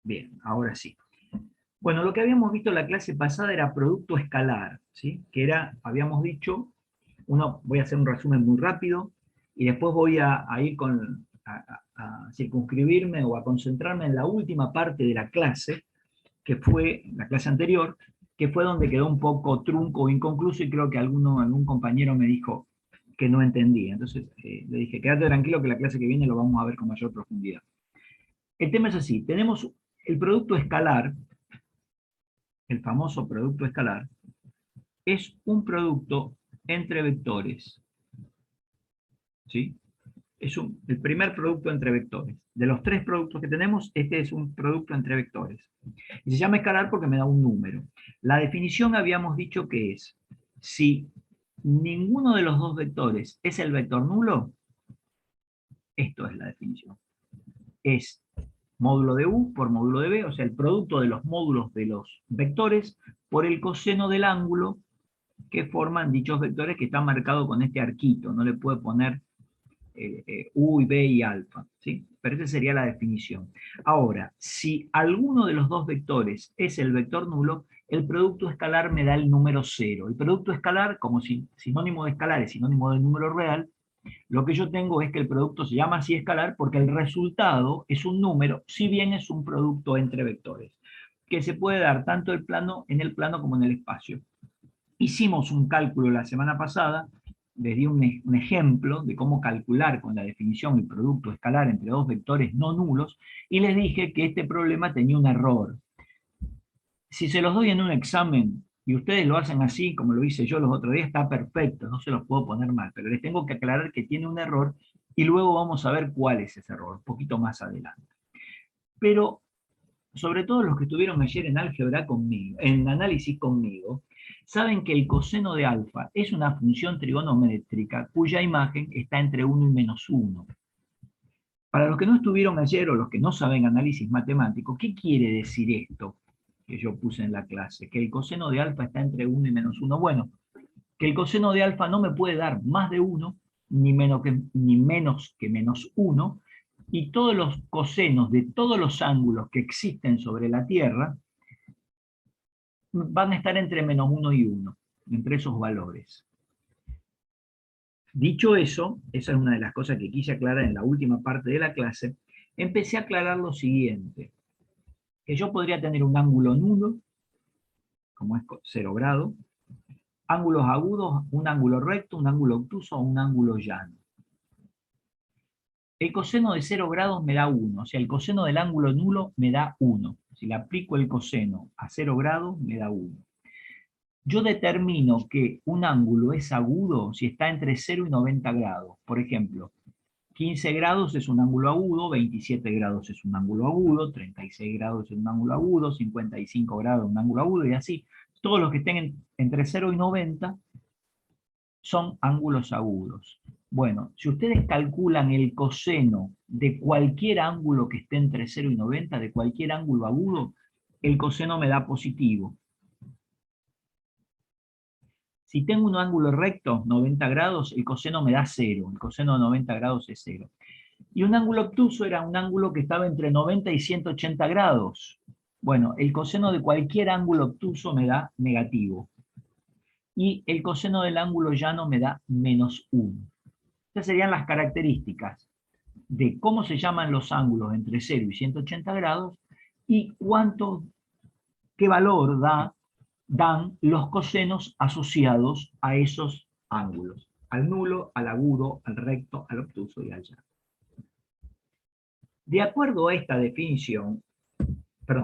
Bien, ahora sí. Bueno, lo que habíamos visto en la clase pasada era producto escalar, ¿sí? Que era, habíamos dicho, voy a hacer un resumen muy rápido, y después voy a ir a circunscribirme o a concentrarme en la última parte de la clase, que fue la clase anterior, que fue donde quedó un poco trunco o inconcluso, y creo que algún compañero me dijo que no entendía. Entonces le dije, quédate tranquilo que la clase que viene lo vamos a ver con mayor profundidad. El tema es así, tenemos el producto escalar, el famoso producto escalar, es un producto entre vectores, ¿sí? El primer producto entre vectores. De los tres productos que tenemos, este es un producto entre vectores. Y se llama escalar porque me da un número. La definición habíamos dicho que es, si ninguno de los dos vectores es el vector nulo, esto es la definición. Es módulo de u por módulo de b, o sea, el producto de los módulos de los vectores por el coseno del ángulo que forman dichos vectores, que está marcado con este arquito. No le puede poner u y b y alfa, ¿sí? Pero esa sería la definición. Ahora, si alguno de los dos vectores es el vector nulo, el producto escalar me da el número 0. El producto escalar, como sinónimo de escalar es sinónimo del número real, lo que yo tengo es que el producto se llama así escalar porque el resultado es un número, si bien es un producto entre vectores, que se puede dar tanto en el plano como en el espacio. Hicimos un cálculo la semana pasada, les di un ejemplo de cómo calcular con la definición el producto escalar entre dos vectores no nulos, y les dije que este problema tenía un error. Si se los doy en un examen y ustedes lo hacen así, como lo hice yo los otros días, está perfecto, no se los puedo poner mal, pero les tengo que aclarar que tiene un error, y luego vamos a ver cuál es ese error, un poquito más adelante. Pero, sobre todo los que estuvieron ayer en álgebra conmigo, en análisis conmigo, saben que el coseno de alfa es una función trigonométrica cuya imagen está entre 1 y menos 1. Para los que no estuvieron ayer o los que no saben análisis matemático, ¿qué quiere decir esto que yo puse en la clase? Que el coseno de alfa está entre 1 y menos 1. Bueno, que el coseno de alfa no me puede dar más de 1, ni menos que menos 1, y todos los cosenos de todos los ángulos que existen sobre la Tierra van a estar entre menos 1 y 1, entre esos valores. Dicho eso, esa es una de las cosas que quise aclarar en la última parte de la clase, empecé a aclarar lo siguiente, que yo podría tener un ángulo nulo, como es 0 grado, ángulos agudos, un ángulo recto, un ángulo obtuso o un ángulo llano. El coseno de 0 grados me da 1, o sea, el coseno del ángulo nulo me da 1. Si le aplico el coseno a 0 grados, me da 1. Yo determino que un ángulo es agudo si está entre 0 y 90 grados. Por ejemplo, 15 grados es un ángulo agudo, 27 grados es un ángulo agudo, 36 grados es un ángulo agudo, 55 grados es un ángulo agudo, y así. Todos los que estén entre 0 y 90 son ángulos agudos. Bueno, si ustedes calculan el coseno de cualquier ángulo que esté entre 0 y 90, de cualquier ángulo agudo, el coseno me da positivo. Si tengo un ángulo recto, 90 grados, el coseno me da 0. El coseno de 90 grados es 0. Y un ángulo obtuso era un ángulo que estaba entre 90 y 180 grados. Bueno, el coseno de cualquier ángulo obtuso me da negativo. Y el coseno del ángulo llano me da menos 1. Estas serían las características de cómo se llaman los ángulos entre 0 y 180 grados y qué valor dan los cosenos asociados a esos ángulos, al nulo, al agudo, al recto, al obtuso y al llano. De acuerdo a esta definición,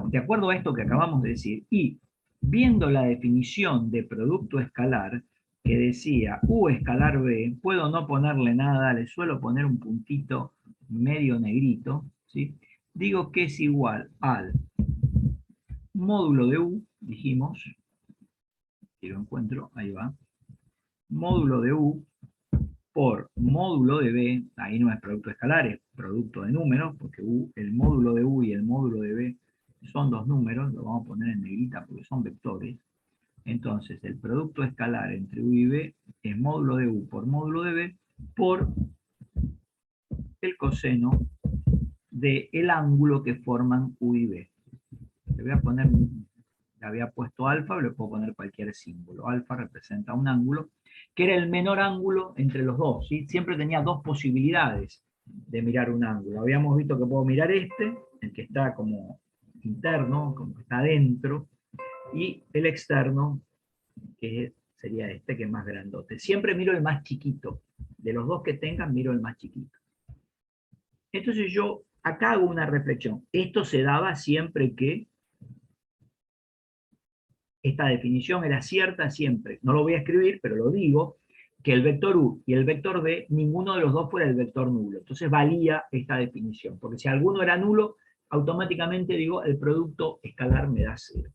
de acuerdo a esto que acabamos de decir, y viendo la definición de producto escalar, que decía U escalar B, puedo no ponerle nada, le suelo poner un puntito medio negrito, ¿sí? Digo que es igual al módulo de U, dijimos, que lo encuentro, ahí va, módulo de U por módulo de B, ahí no es producto escalar, es producto de números, porque el módulo de U y el módulo de B son dos números, lo vamos a poner en negrita porque son vectores. Entonces, el producto escalar entre U y B es módulo de U por módulo de B por el coseno del ángulo que forman U y B. le voy a poner, le había puesto alfa, le puedo poner cualquier símbolo. Alfa representa un ángulo, que era el menor ángulo entre los dos, ¿sí? Siempre tenía dos posibilidades de mirar un ángulo. Habíamos visto que puedo mirar este, el que está como interno, como que está adentro, y el externo, que sería este, que es más grandote. Siempre miro el más chiquito. De los dos que tengan, miro el más chiquito. Entonces yo acá hago una reflexión. Esto se daba siempre que esta definición era cierta siempre. No lo voy a escribir, pero lo digo, que el vector u y el vector b, ninguno de los dos fuera el vector nulo. Entonces valía esta definición, porque si alguno era nulo, automáticamente digo, el producto escalar me da 0.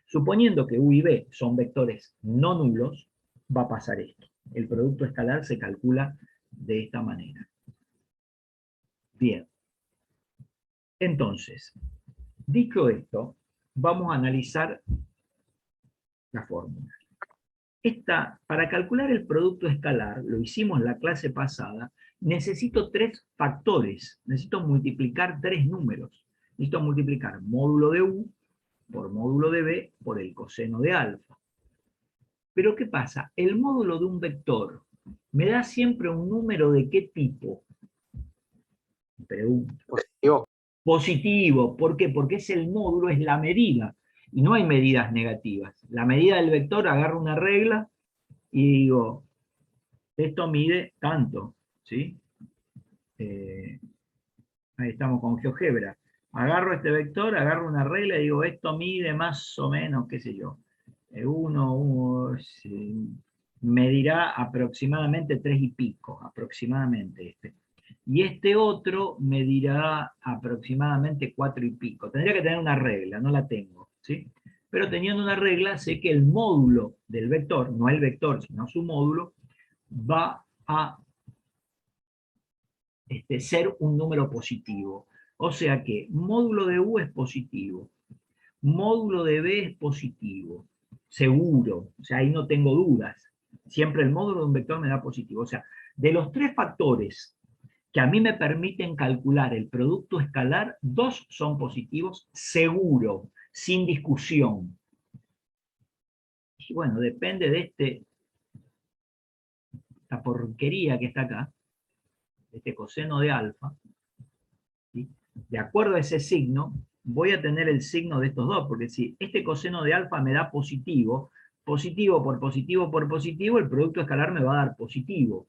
Suponiendo que u y b son vectores no nulos, va a pasar esto. El producto escalar se calcula de esta manera. Bien. Entonces, dicho esto, vamos a analizar la fórmula. Para calcular el producto escalar, lo hicimos en la clase pasada, necesito 3 factores, necesito multiplicar 3 números. Necesito multiplicar módulo de u por módulo de b por el coseno de alfa. Pero ¿qué pasa? El módulo de un vector me da siempre un número de ¿qué tipo? Pregunto. Positivo. Positivo. ¿Por qué? Porque es el módulo, es la medida. Y no hay medidas negativas. La medida del vector, agarro una regla y digo, esto mide tanto, ¿sí? Ahí estamos con GeoGebra. Agarro este vector, agarro una regla y digo, esto mide más o menos, qué sé yo, medirá aproximadamente 3 y pico, aproximadamente este. Y este otro medirá aproximadamente 4 y pico. Tendría que tener una regla, no la tengo, ¿sí? Pero teniendo una regla, sé que el módulo del vector, no el vector, sino su módulo, va a ser un número positivo. O sea que módulo de u es positivo, módulo de b es positivo, seguro, o sea, ahí no tengo dudas. Siempre el módulo de un vector me da positivo. O sea, de los 3 factores que a mí me permiten calcular el producto escalar, 2 son positivos, seguro, sin discusión. Y bueno, depende de esta porquería que está acá, este coseno de alfa, ¿sí? De acuerdo a ese signo, voy a tener el signo de estos dos, porque si este coseno de alfa me da positivo, positivo por positivo por positivo, el producto escalar me va a dar positivo.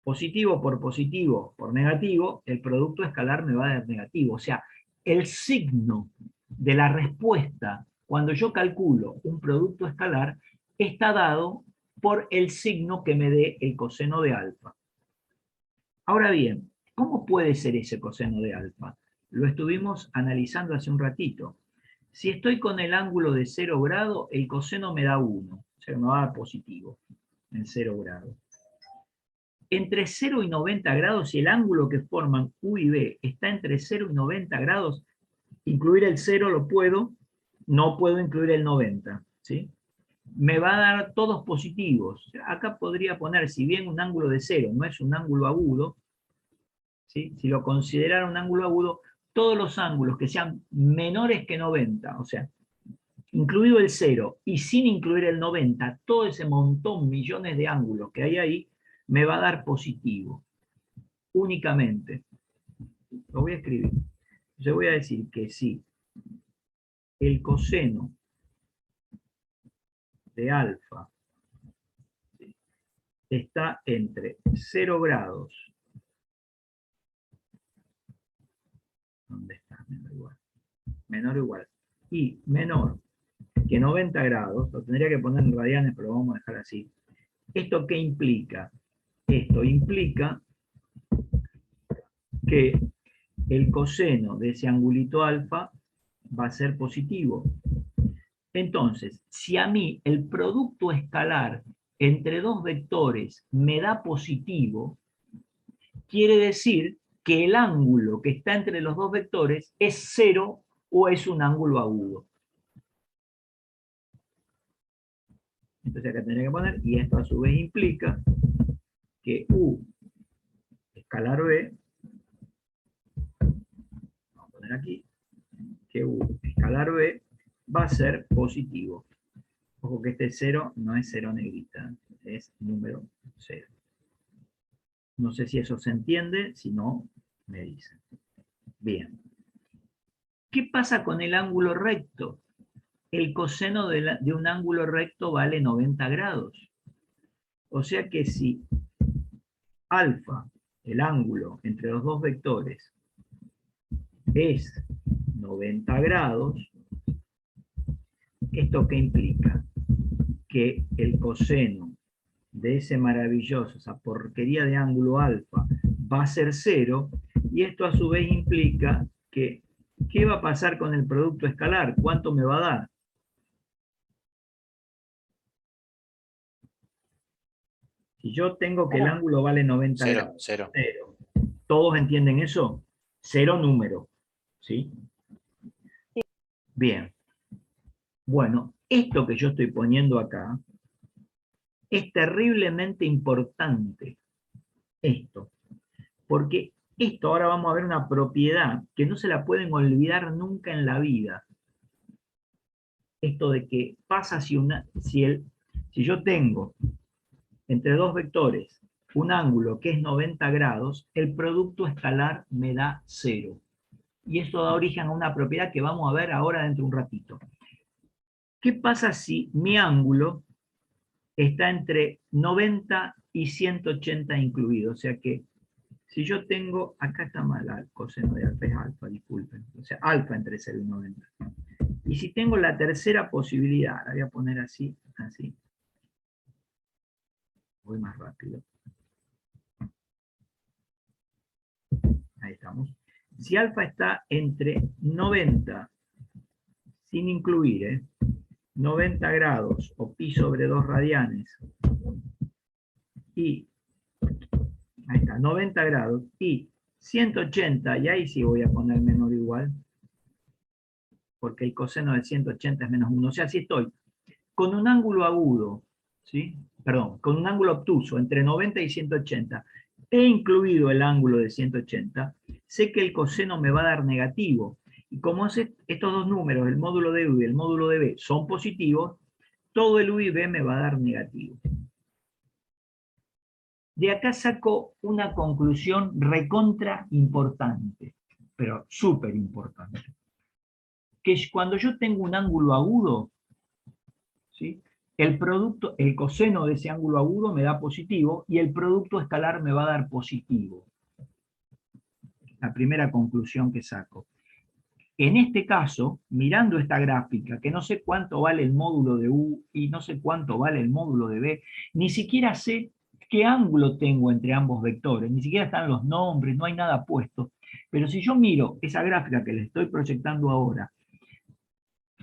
Positivo por negativo, el producto escalar me va a dar negativo. O sea, el signo de la respuesta cuando yo calculo un producto escalar está dado por el signo que me dé el coseno de alfa. Ahora bien, ¿cómo puede ser ese coseno de alfa? Lo estuvimos analizando hace un ratito. Si estoy con el ángulo de 0 grado, el coseno me da 1, o sea, me va a dar positivo en 0 grado. Entre 0 y 90 grados, si el ángulo que forman U y B está entre 0 y 90 grados, incluir el 0 lo puedo, no puedo incluir el 90, ¿sí? Me va a dar todos positivos. Acá podría poner, si bien un ángulo de 0 no es un ángulo agudo, ¿sí? Si lo considerara un ángulo agudo, todos los ángulos que sean menores que 90, o sea, incluido el 0 y sin incluir el 90, todo ese montón, millones de ángulos que hay ahí, me va a dar positivo, únicamente. Lo voy a escribir. Yo voy a decir que si el coseno de alfa está entre 0 grados, ¿dónde está? Menor o igual, y menor que 90 grados, lo tendría que poner en radianes, pero lo vamos a dejar así. ¿Esto qué implica? Esto implica que el coseno de ese angulito alfa va a ser positivo. Entonces, si a mí el producto escalar entre dos vectores me da positivo, quiere decir que el ángulo que está entre los dos vectores es 0 o es un ángulo agudo. Entonces acá tendría que poner, y esto a su vez implica que U escalar B, vamos a poner aquí, que U escalar B va a ser positivo. Ojo que este 0 no es 0 negrita, es número 0. No sé si eso se entiende, si no, me dicen. Bien. ¿Qué pasa con el ángulo recto? El coseno de un ángulo recto vale 90 grados. O sea que si alfa, el ángulo entre los dos vectores, es 90 grados, ¿esto qué implica? Que el coseno de ese maravilloso, esa porquería de ángulo alfa, va a ser 0, y esto a su vez implica que, ¿qué va a pasar con el producto escalar? ¿Cuánto me va a dar? Si yo tengo que el ángulo vale 90 grados, 0. ¿Todos entienden eso? 0 número, ¿sí? Bien. Bueno, esto que yo estoy poniendo acá es terriblemente importante. Esto. Porque esto, ahora vamos a ver una propiedad que no se la pueden olvidar nunca en la vida. Esto de que pasa si yo tengo entre dos vectores un ángulo que es 90 grados, el producto escalar me da 0. Y esto da origen a una propiedad que vamos a ver ahora dentro de un ratito. ¿Qué pasa si mi ángulo está entre 90 y 180 incluido? O sea que si yo tengo, acá está mal, el coseno de alfa es alfa, disculpen, o sea, alfa entre 0 y 90. Y si tengo la tercera posibilidad, la voy a poner así, así. Voy más rápido. Ahí estamos. Si alfa está entre 90, sin incluir, 90 grados o pi sobre 2 radianes, y ahí está, 90 grados y 180, y ahí sí voy a poner menor o igual, porque el coseno de 180 es menos 1. O sea, si estoy con un ángulo agudo, ¿sí? Perdón, con un ángulo obtuso entre 90 y 180, he incluido el ángulo de 180, sé que el coseno me va a dar negativo. Y como estos dos números, el módulo de U y el módulo de B, son positivos, todo el U y B me va a dar negativo. De acá saco una conclusión recontra importante, pero súper importante. Que cuando yo tengo un ángulo agudo, ¿sí? El coseno de ese ángulo agudo me da positivo y el producto escalar me va a dar positivo. La primera conclusión que saco. En este caso, mirando esta gráfica, que no sé cuánto vale el módulo de U y no sé cuánto vale el módulo de B, ni siquiera sé qué ángulo tengo entre ambos vectores, ni siquiera están los nombres, no hay nada puesto. Pero si yo miro esa gráfica que les estoy proyectando ahora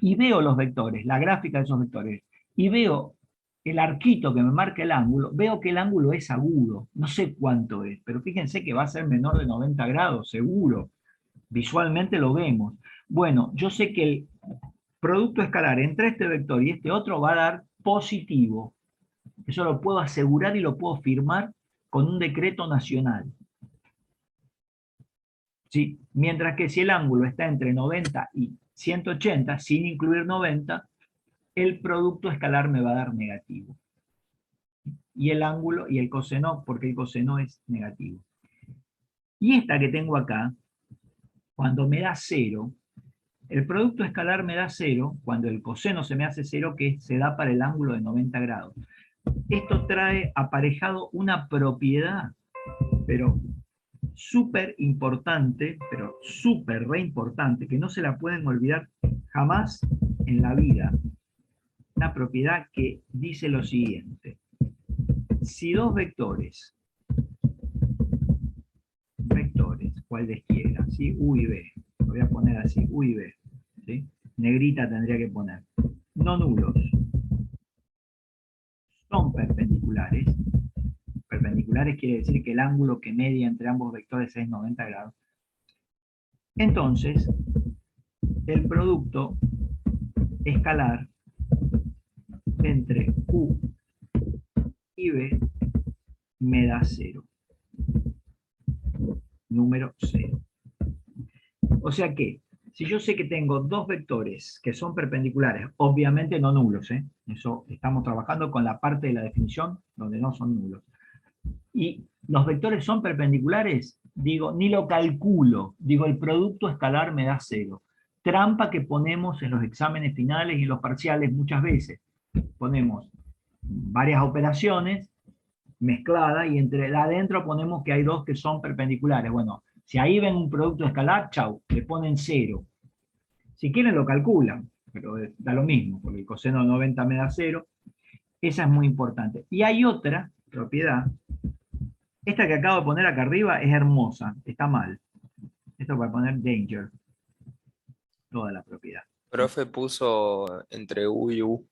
y veo los vectores, la gráfica de esos vectores, y veo el arquito que me marca el ángulo, veo que el ángulo es agudo, no sé cuánto es, pero fíjense que va a ser menor de 90 grados, seguro. Visualmente lo vemos. Bueno, yo sé que el producto escalar entre este vector y este otro va a dar positivo. Eso lo puedo asegurar y lo puedo firmar con un decreto nacional. ¿Sí? Mientras que si el ángulo está entre 90 y 180, sin incluir 90, el producto escalar me va a dar negativo. Y el ángulo y el coseno, porque el coseno es negativo. Y esta que tengo acá, cuando me da 0, el producto escalar me da 0, cuando el coseno se me hace 0, que se da para el ángulo de 90 grados. Esto trae aparejado una propiedad, pero súper importante, pero súper re importante, que no se la pueden olvidar jamás en la vida. Una propiedad que dice lo siguiente. Si dos vectores, cualesquiera, ¿sí? U y B, lo voy a poner así, U y B, ¿sí? Negrita tendría que poner, no nulos, son perpendiculares. Perpendiculares quiere decir que el ángulo que media entre ambos vectores es 90 grados. Entonces, el producto escalar entre U y B me da 0. Número 0. O sea que, Si yo sé que tengo dos vectores que son perpendiculares, obviamente no nulos, eso estamos trabajando con la parte de la definición donde no son nulos, y los vectores son perpendiculares, digo, ni lo calculo, digo, el producto escalar me da 0. Trampa que ponemos en los exámenes finales y en los parciales muchas veces. Ponemos varias operaciones mezcladas y entre adentro ponemos que hay dos que son perpendiculares. Bueno, si ahí ven un producto escalar, chau, le ponen 0. Si quieren lo calculan, pero da lo mismo, porque el coseno de 90 me da 0. Esa es muy importante. Y hay otra propiedad. Esta que acabo de poner acá arriba es hermosa, está mal. Esto para poner danger, toda la propiedad. Profe puso entre U y U.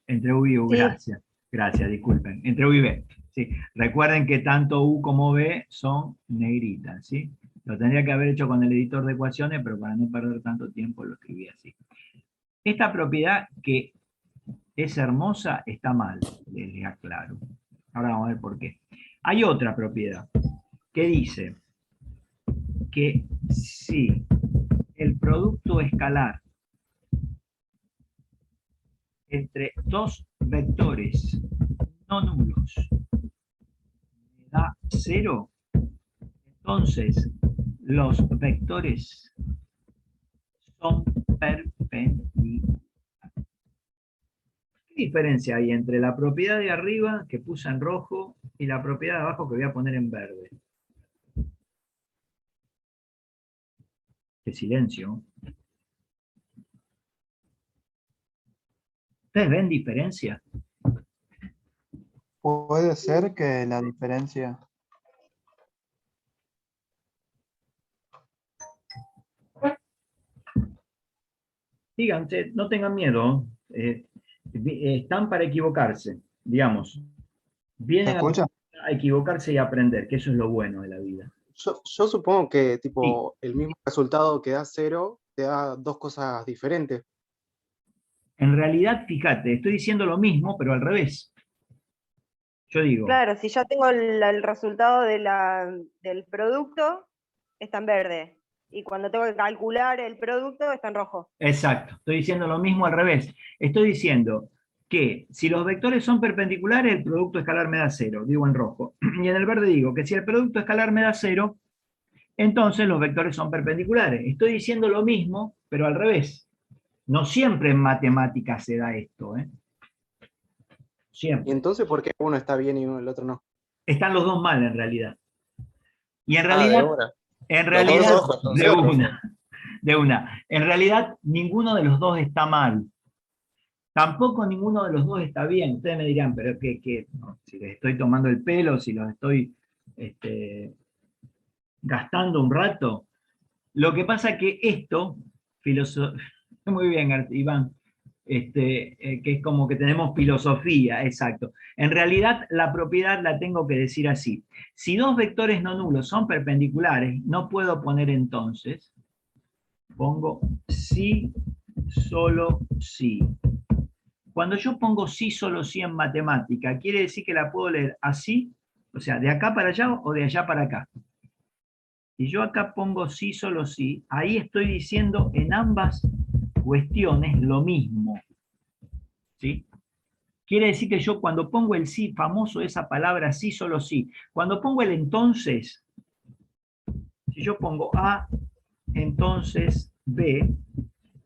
Entre U y U, Sí. gracias. Gracias, disculpen. Entre U y B. Sí. Recuerden que tanto U como B son negritas, ¿sí? Lo tendría que haber hecho con el editor de ecuaciones, pero para no perder tanto tiempo lo escribí así. Esta propiedad que es hermosa está mal, les aclaro. Ahora vamos a ver por qué. Hay otra propiedad que dice que si el producto escalar entre dos vectores no nulos me da 0, entonces los vectores son perpendiculares. ¿Qué diferencia hay entre la propiedad de arriba, que puse en rojo, y la propiedad de abajo, que voy a poner en verde? ¡Qué silencio! ¿Ustedes ven diferencia? Puede ser que la diferencia. Díganse, no tengan miedo. Están para equivocarse, digamos. ¿Se Ah, Vienen escucha? a equivocarse y a aprender, que eso es lo bueno de la vida. Yo supongo que Sí. tipo el mismo resultado que da 0 te da dos cosas diferentes. En realidad, fíjate, estoy diciendo lo mismo, pero al revés. Yo digo, Claro, si yo tengo el resultado del producto, está en verde. Y cuando tengo que calcular el producto, está en rojo. exacto, estoy diciendo lo mismo al revés. Estoy diciendo que si los vectores son perpendiculares, el producto escalar me da 0, digo en rojo. Y en el verde digo que si el producto escalar me da 0, entonces los vectores son perpendiculares. Estoy diciendo lo mismo, pero al revés. No siempre en matemáticas se da esto, Y siempre. entonces, ¿por qué uno está bien y el otro no? Están los dos mal en realidad. Y en De realidad, una. en Los dos realidad, rojos, de entonces, una, de una. En realidad, ninguno de los dos está mal. Tampoco ninguno de los dos está bien. Ustedes me dirán, pero no, si les estoy tomando el pelo, si los estoy gastando un rato. Lo que pasa que esto, muy bien, Iván, que es como que tenemos filosofía, exacto. En realidad, la propiedad la tengo que decir así. Si dos vectores no nulos son perpendiculares, no puedo poner entonces, pongo sí, solo sí. Cuando yo pongo sí, solo sí en matemática, quiere decir que la puedo leer así, o sea, de acá para allá o de allá para acá. Si yo acá pongo sí, solo sí, ahí estoy diciendo en ambas cuestiones lo mismo. ¿Sí? Quiere decir que yo cuando pongo el sí, famoso esa palabra sí, solo sí, cuando pongo el entonces, si yo pongo A, entonces B,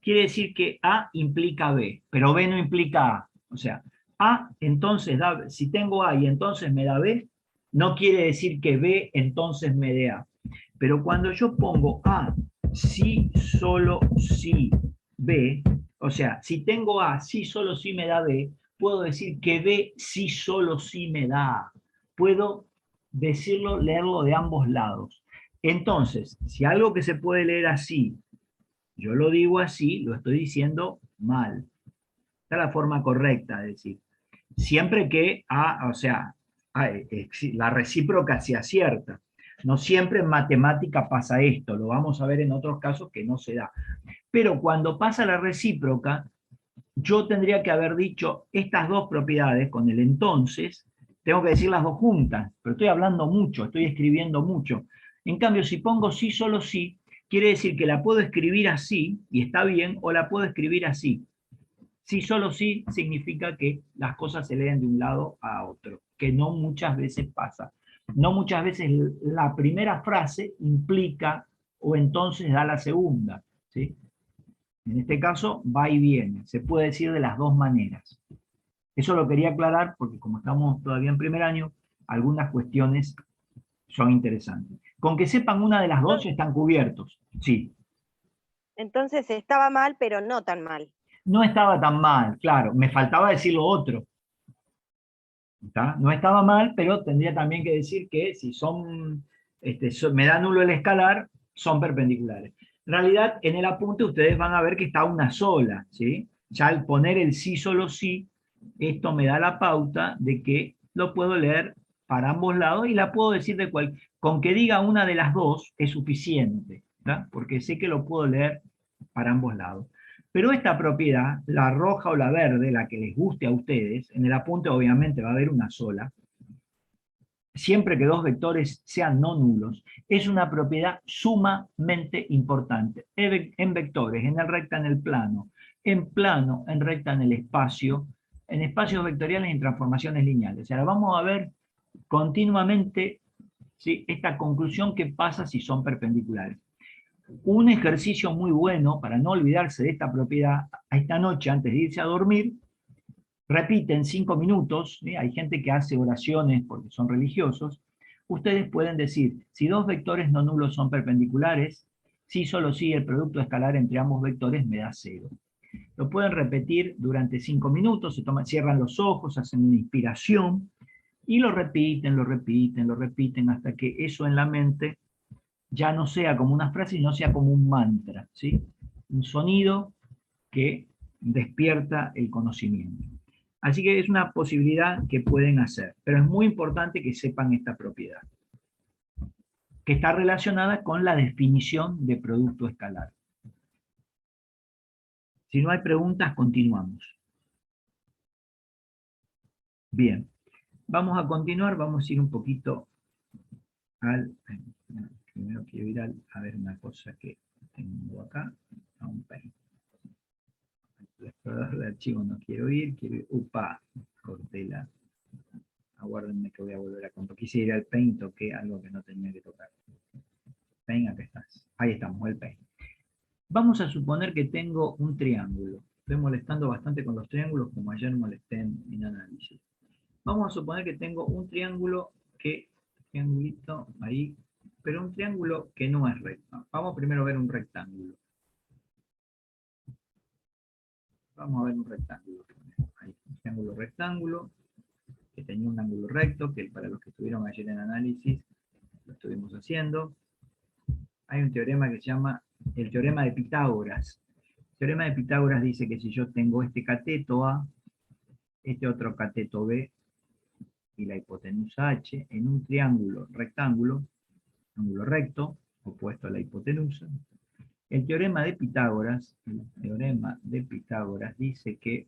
quiere decir que A implica B, pero B no implica A. O sea, A entonces da, si tengo A y entonces me da B, no quiere decir que B entonces me dé A. Pero cuando yo pongo A, sí, solo sí, B, o sea, si tengo A, sí, solo sí me da B, puedo decir que B, sí, solo sí me da A. Puedo decirlo, leerlo de ambos lados. Entonces, si algo que se puede leer así, yo lo digo así, lo estoy diciendo mal. Esta es la forma correcta de decir. Siempre que A, o sea, la recíproca sea cierta. No siempre en matemática pasa esto, lo vamos a ver en otros casos que no se da. Pero cuando pasa la recíproca, yo tendría que haber dicho estas dos propiedades con el entonces, tengo que decir las dos juntas, pero estoy hablando mucho, estoy escribiendo mucho. En cambio, si pongo sí, solo sí, quiere decir que la puedo escribir así, y está bien, o la puedo escribir así. Sí, solo sí significa que las cosas se leen de un lado a otro, que no muchas veces pasa. No muchas veces la primera frase implica o entonces da la segunda, ¿sí? En este caso, va y viene. Se puede decir de las dos maneras. Eso lo quería aclarar porque como estamos todavía en primer año, algunas cuestiones son interesantes. Con que sepan una de las dos están cubiertos, sí. Entonces estaba mal, pero no tan mal. No estaba tan mal, claro, me faltaba decir lo otro. ¿Está? No estaba mal, pero tendría también que decir que si me da nulo el escalar, son perpendiculares. En realidad, en el apunte ustedes van a ver que está una sola, ¿sí? Ya al poner el sí solo sí, esto me da la pauta de que lo puedo leer para ambos lados y la puedo decir con que diga una de las dos es suficiente, ¿tá? Porque sé que lo puedo leer para ambos lados. Pero esta propiedad, la roja o la verde, la que les guste a ustedes, en el apunte obviamente va a haber una sola, siempre que dos vectores sean no nulos, es una propiedad sumamente importante. En vectores, en el recta, en el plano, en plano, en recta, en el espacio, en espacios vectoriales y en transformaciones lineales. Ahora vamos a ver continuamente, ¿sí?, esta conclusión que pasa si son perpendiculares. Un ejercicio muy bueno para no olvidarse de esta propiedad, a esta noche antes de irse a dormir, repiten 5 minutos, ¿sí? Hay gente que hace oraciones porque son religiosos, ustedes pueden decir, si dos vectores no nulos son perpendiculares, sí, solo sí, el producto escalar entre ambos vectores me da 0. Lo pueden repetir durante 5 minutos, cierran los ojos, hacen una inspiración, y lo repiten, lo repiten, lo repiten, hasta que eso en la mente ya no sea como una frase, sino sea como un mantra, ¿sí? Un sonido que despierta el conocimiento. Así que es una posibilidad que pueden hacer, pero es muy importante que sepan esta propiedad, que está relacionada con la definición de producto escalar. Si no hay preguntas, continuamos. Bien, vamos a continuar, vamos a ir un poquito al... Primero quiero ir a ver una cosa que tengo acá, a un país. El explorador de archivos no quiero ir, upa, corté la... Aguárdenme que voy a volver a compartir. Quise ir al Paint, toqué algo que no tenía que tocar. Paint, acá estás. Ahí estamos, el Paint. Vamos a suponer que tengo un triángulo. Estoy molestando bastante con los triángulos, como ayer molesté en análisis. Vamos a suponer que tengo un triángulo triangulito ahí, pero un triángulo que no es recto. Vamos primero a ver un rectángulo. Vamos a ver un rectángulo. Ahí, un triángulo rectángulo, que tenía un ángulo recto, que para los que estuvieron ayer en análisis, lo estuvimos haciendo. Hay un teorema que se llama el teorema de Pitágoras. El teorema de Pitágoras dice que si yo tengo este cateto A, este otro cateto B, y la hipotenusa H, en un triángulo rectángulo, ángulo recto, opuesto a la hipotenusa, el teorema de Pitágoras dice que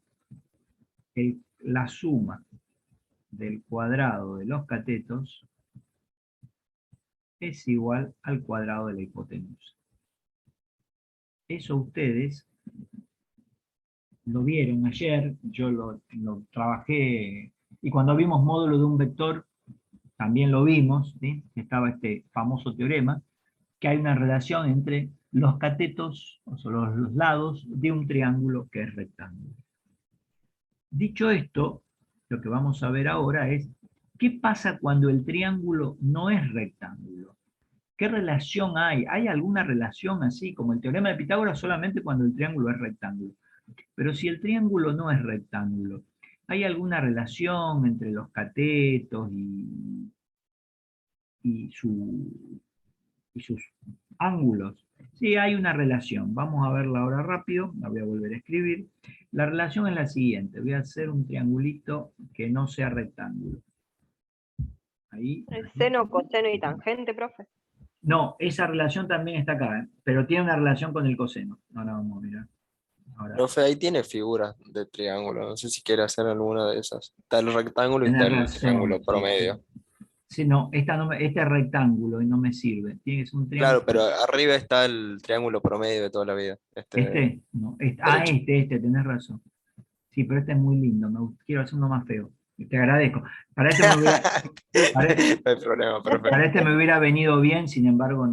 la suma del cuadrado de los catetos es igual al cuadrado de la hipotenusa. Eso ustedes lo vieron ayer, yo lo trabajé, y cuando vimos módulo de un vector, también lo vimos, ¿sí? Estaba este famoso teorema, que hay una relación entre los catetos, o sea, los lados de un triángulo que es rectángulo. Dicho esto, lo que vamos a ver ahora es, ¿qué pasa cuando el triángulo no es rectángulo? ¿Qué relación hay? ¿Hay alguna relación así, como el teorema de Pitágoras, solamente cuando el triángulo es rectángulo? Pero si el triángulo no es rectángulo, ¿hay alguna relación entre los catetos y sus ángulos? Sí, hay una relación. Vamos a verla ahora rápido, la voy a volver a escribir. La relación es la siguiente. Voy a hacer un triangulito que no sea rectángulo. Ahí. ¿El seno, coseno y tangente, profe? No, esa relación también está acá, ¿eh? Pero tiene una relación con el coseno. Ahora vamos a mirar. Ahora, Profe, ahí tiene figuras de triángulo. No sé si quiere hacer alguna de esas. Está el rectángulo y está tenés el razón. triángulo Sí, promedio. sí. Sí, no, este es rectángulo y no me sirve. Tiene que ser un triángulo. Claro, pero arriba está el triángulo promedio de toda la vida. Este, no, Derecho. tenés razón. Sí, pero este es muy lindo, quiero hacer uno más feo. Te agradezco. Para este me hubiera, para, No hay problema, profe. para este me hubiera venido bien, sin embargo,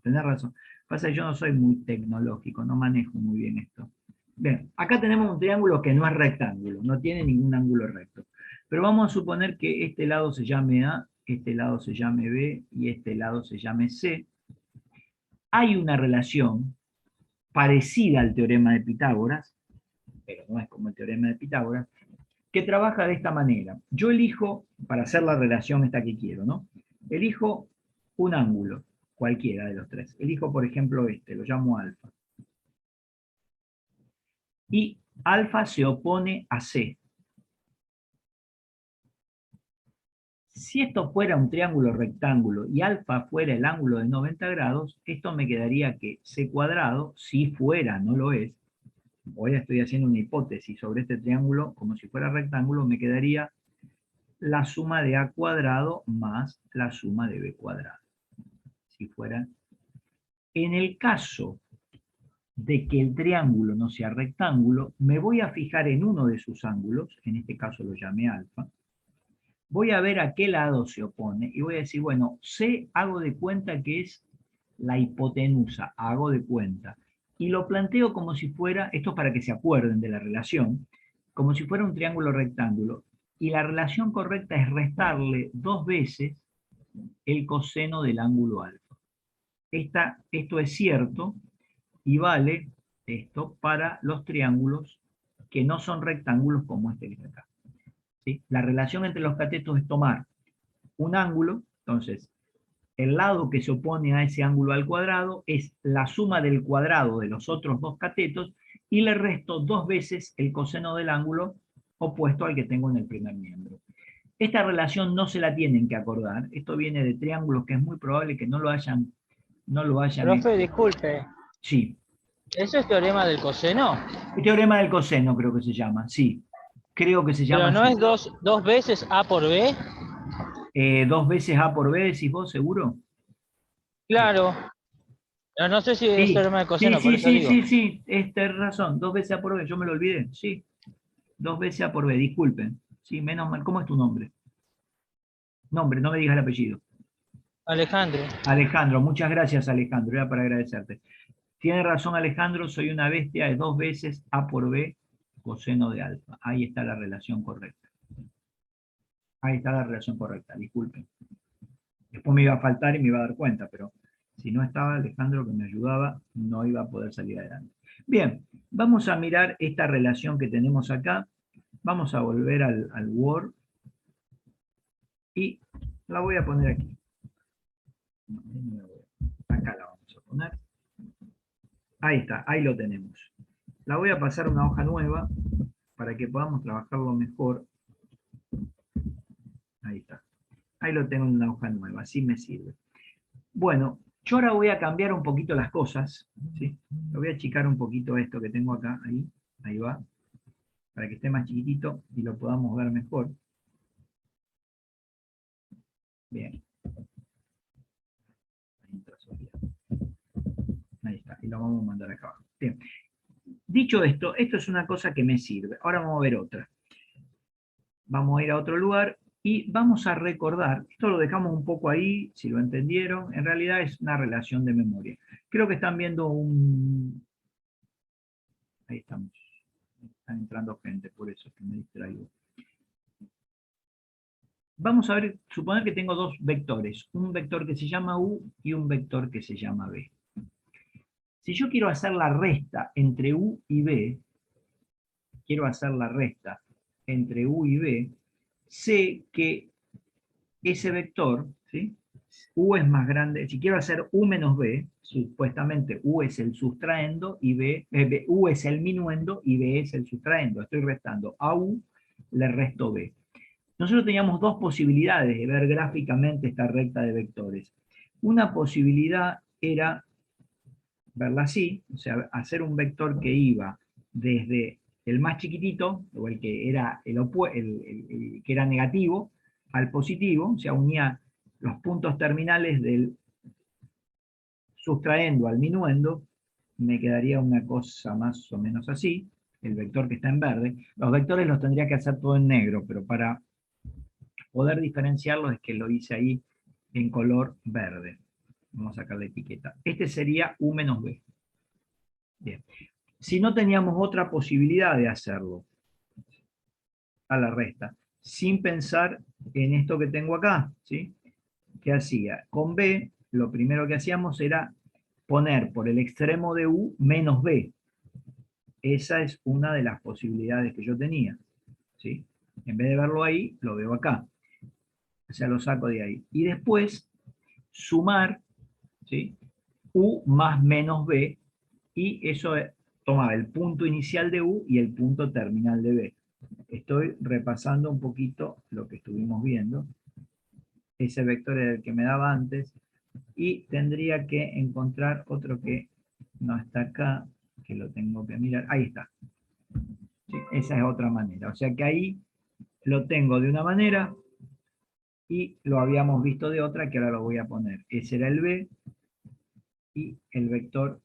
tenés razón. Pasa que yo no soy muy tecnológico, no manejo muy bien esto. Bien, acá tenemos un triángulo que no es rectángulo, no tiene ningún ángulo recto. Pero vamos a suponer que este lado se llame A, este lado se llame B y este lado se llame C. Hay una relación parecida al teorema de Pitágoras, pero no es como el teorema de Pitágoras, que trabaja de esta manera. Yo elijo, para hacer la relación esta que quiero, ¿no? Elijo un ángulo, cualquiera de los tres. Elijo, por ejemplo, este, lo llamo alfa. Y alfa se opone a C. Si esto fuera un triángulo rectángulo y alfa fuera el ángulo de 90 grados, esto me quedaría que C cuadrado, si fuera, no lo es, hoy estoy haciendo una hipótesis sobre este triángulo, como si fuera rectángulo, me quedaría la suma de A cuadrado más la suma de B cuadrado. Si fuera. En el caso de que el triángulo no sea rectángulo, me voy a fijar en uno de sus ángulos, en este caso lo llamé alfa, voy a ver a qué lado se opone y voy a decir, bueno, C hago de cuenta que es la hipotenusa, hago de cuenta. Y lo planteo como si fuera, esto es para que se acuerden de la relación, como si fuera un triángulo rectángulo. Y la relación correcta es restarle 2 veces el coseno del ángulo alfa. Esto es cierto y vale esto para los triángulos que no son rectángulos como este que está acá. ¿Sí? La relación entre los catetos es tomar un ángulo, entonces el lado que se opone a ese ángulo al cuadrado es la suma del cuadrado de los otros dos catetos y le resto 2 veces el coseno del ángulo opuesto al que tengo en el primer miembro. Esta relación no se la tienen que acordar, esto viene de triángulos que es muy probable que no lo hayan Profe, disculpe, Sí, ¿eso es teorema del coseno? el teorema del coseno creo que se llama, sí, creo que se llama Pero no así. es dos veces A por B. 2 veces A por B, decís vos, ¿seguro? Claro, no, no sé si es Sí, teorema del sí, coseno, por sí, eso sí, digo. sí, sí, tenés razón, 2 veces A por B, yo me lo olvidé, sí, 2 veces A por B, disculpen. Sí, menos mal, ¿cómo es tu nombre? Nombre, no me digas el apellido. Alejandro. Alejandro, muchas gracias Alejandro, era para agradecerte. Tiene razón Alejandro, soy una bestia de 2 veces A por B coseno de alfa. Ahí está la relación correcta. Ahí está la relación correcta, disculpen. Después me iba a faltar y me iba a dar cuenta, pero si no estaba Alejandro que me ayudaba, no iba a poder salir adelante. Bien, vamos a mirar esta relación que tenemos acá. Vamos a volver al Word y la voy a poner aquí. Acá la vamos a poner. Ahí está, ahí lo tenemos. La voy a pasar a una hoja nueva para que podamos trabajarlo mejor. Ahí está. Ahí lo tengo en una hoja nueva, así me sirve. Bueno, yo ahora voy a cambiar un poquito las cosas, ¿sí? Lo voy a achicar un poquito esto que tengo acá, ahí va, para que esté más chiquitito y lo podamos ver mejor. Bien. Ahí está, y lo vamos a mandar acá abajo. Bien. Dicho esto, esto es una cosa que me sirve. Ahora vamos a ver otra. Vamos a ir a otro lugar y vamos a recordar, esto lo dejamos un poco ahí, si lo entendieron, en realidad es una relación de memoria. Creo que están viendo ahí estamos. Están entrando gente, por eso es que me distraigo. Vamos a ver, suponer que tengo 2 vectores, un vector que se llama U y un vector que se llama B. Si yo quiero hacer la resta entre U y B, sé que ese vector, ¿sí? U es más grande, si quiero hacer U menos B, supuestamente U es el sustraendo y U es el minuendo y B es el sustraendo. Estoy restando a U, le resto B. Nosotros teníamos 2 posibilidades de ver gráficamente esta recta de vectores. Una posibilidad era verla así, o sea, hacer un vector que iba desde el más chiquitito, o el que era, que era negativo, al positivo, o sea, unía los puntos terminales del sustraendo al minuendo, me quedaría una cosa más o menos así, el vector que está en verde. Los vectores los tendría que hacer todo en negro, pero para poder diferenciarlos es que lo hice ahí en color verde. Vamos a sacar la etiqueta. Este sería U menos B. Bien. Si no teníamos otra posibilidad de hacerlo, a la resta, sin pensar en esto que tengo acá, ¿sí? ¿Qué hacía? Con B, lo primero que hacíamos era poner por el extremo de U menos B. Esa es una de las posibilidades que yo tenía, ¿sí? En vez de verlo ahí, lo veo acá. O sea, lo saco de ahí. Y después, sumar, ¿sí? U más menos B, y eso tomaba el punto inicial de U y el punto terminal de B. Estoy repasando un poquito lo que estuvimos viendo. Ese vector era el que me daba antes, y tendría que encontrar otro que no está acá, que lo tengo que mirar. Ahí está. ¿Sí? Esa es otra manera. O sea que ahí lo tengo de una manera y lo habíamos visto de otra, que ahora lo voy a poner. Ese era el B, y el vector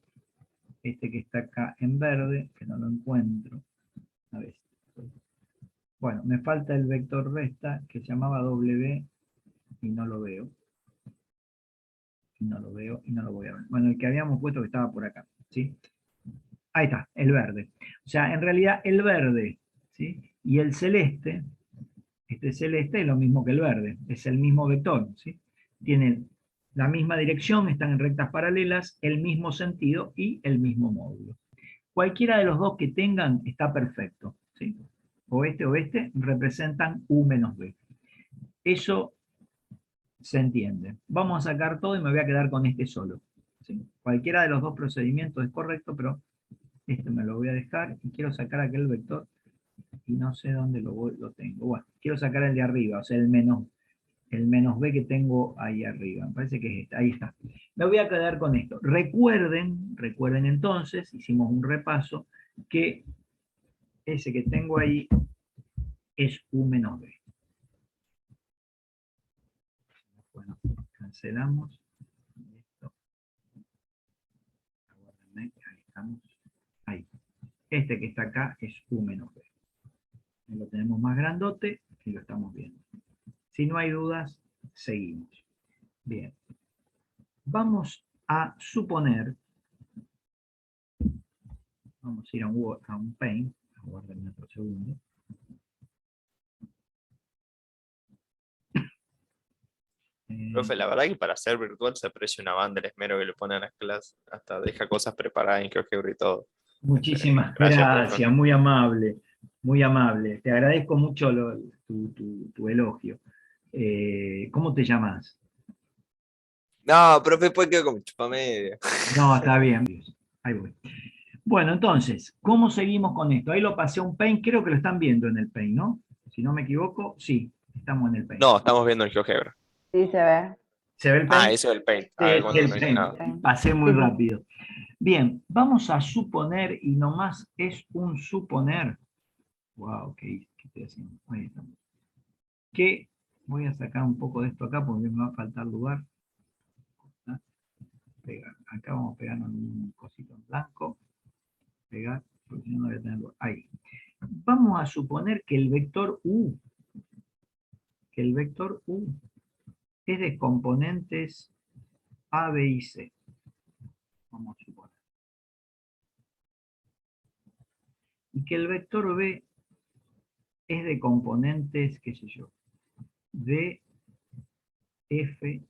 este que está acá en verde, que no lo encuentro. A ver. Bueno, me falta el vector resta, que se llamaba W, y no lo veo. No lo veo y no lo voy a ver. Bueno, el que habíamos puesto que estaba por acá, ¿sí? Ahí está, el verde. O sea, en realidad el verde, ¿sí? Y el celeste, este celeste es lo mismo que el verde, es el mismo vector, ¿sí? Tienen la misma dirección, están en rectas paralelas, el mismo sentido y el mismo módulo. Cualquiera de los dos que tengan está perfecto, ¿sí? O este representan U menos B. Eso se entiende. Vamos a sacar todo y me voy a quedar con este solo, ¿sí? Cualquiera de los dos procedimientos es correcto, pero este me lo voy a dejar y quiero sacar aquel vector y no sé dónde lo tengo. Bueno, quiero sacar el de arriba, o sea, el menos B que tengo ahí arriba. Me parece que es este, ahí está. Me voy a quedar con esto. Recuerden entonces, hicimos un repaso, que ese que tengo ahí es U menos B. Bueno, cancelamos esto. Aguárdenme, ahí estamos. Ahí. Este que está acá es U menos B. Lo tenemos más grandote y lo estamos viendo. Si no hay dudas, seguimos. Bien. Vamos a suponer, vamos a ir a un Paint, aguárdenme otro segundo. Profe, la verdad que para ser virtual se aprecia una banda el esmero que le ponen a las clases. Hasta deja cosas preparadas en GeoGebra y todo. Muchísimas Gracias, gracias, profe. muy amable, muy amable. Te agradezco mucho tu elogio. ¿Cómo te llamas? No, profe, después quedo con chupamedia. No, está bien. Ahí voy. Bueno, entonces, ¿cómo seguimos con esto? Ahí lo pasé a un Paint, creo que lo están viendo en el Paint, ¿no? Si no me equivoco, sí, estamos en el Paint. No, estamos viendo el GeoGebra. Sí, se ve. ¿Se ve el Paint? Eso es el Paint. Sí, Ah, cuando el no hice Paint. nada. Pasé muy rápido. Bien, vamos a suponer, y nomás es un suponer. Wow, ¿qué estoy haciendo? Ahí estamos. Que voy a sacar un poco de esto acá porque me va a faltar lugar. Pegar. Acá vamos a pegar un cosito en blanco. Pegar, porque si no, no voy a tener lugar. Ahí. Vamos a suponer que el vector U es de componentes A, B y C. Vamos a suponer. Y que el vector B es de componentes, qué sé yo, D, F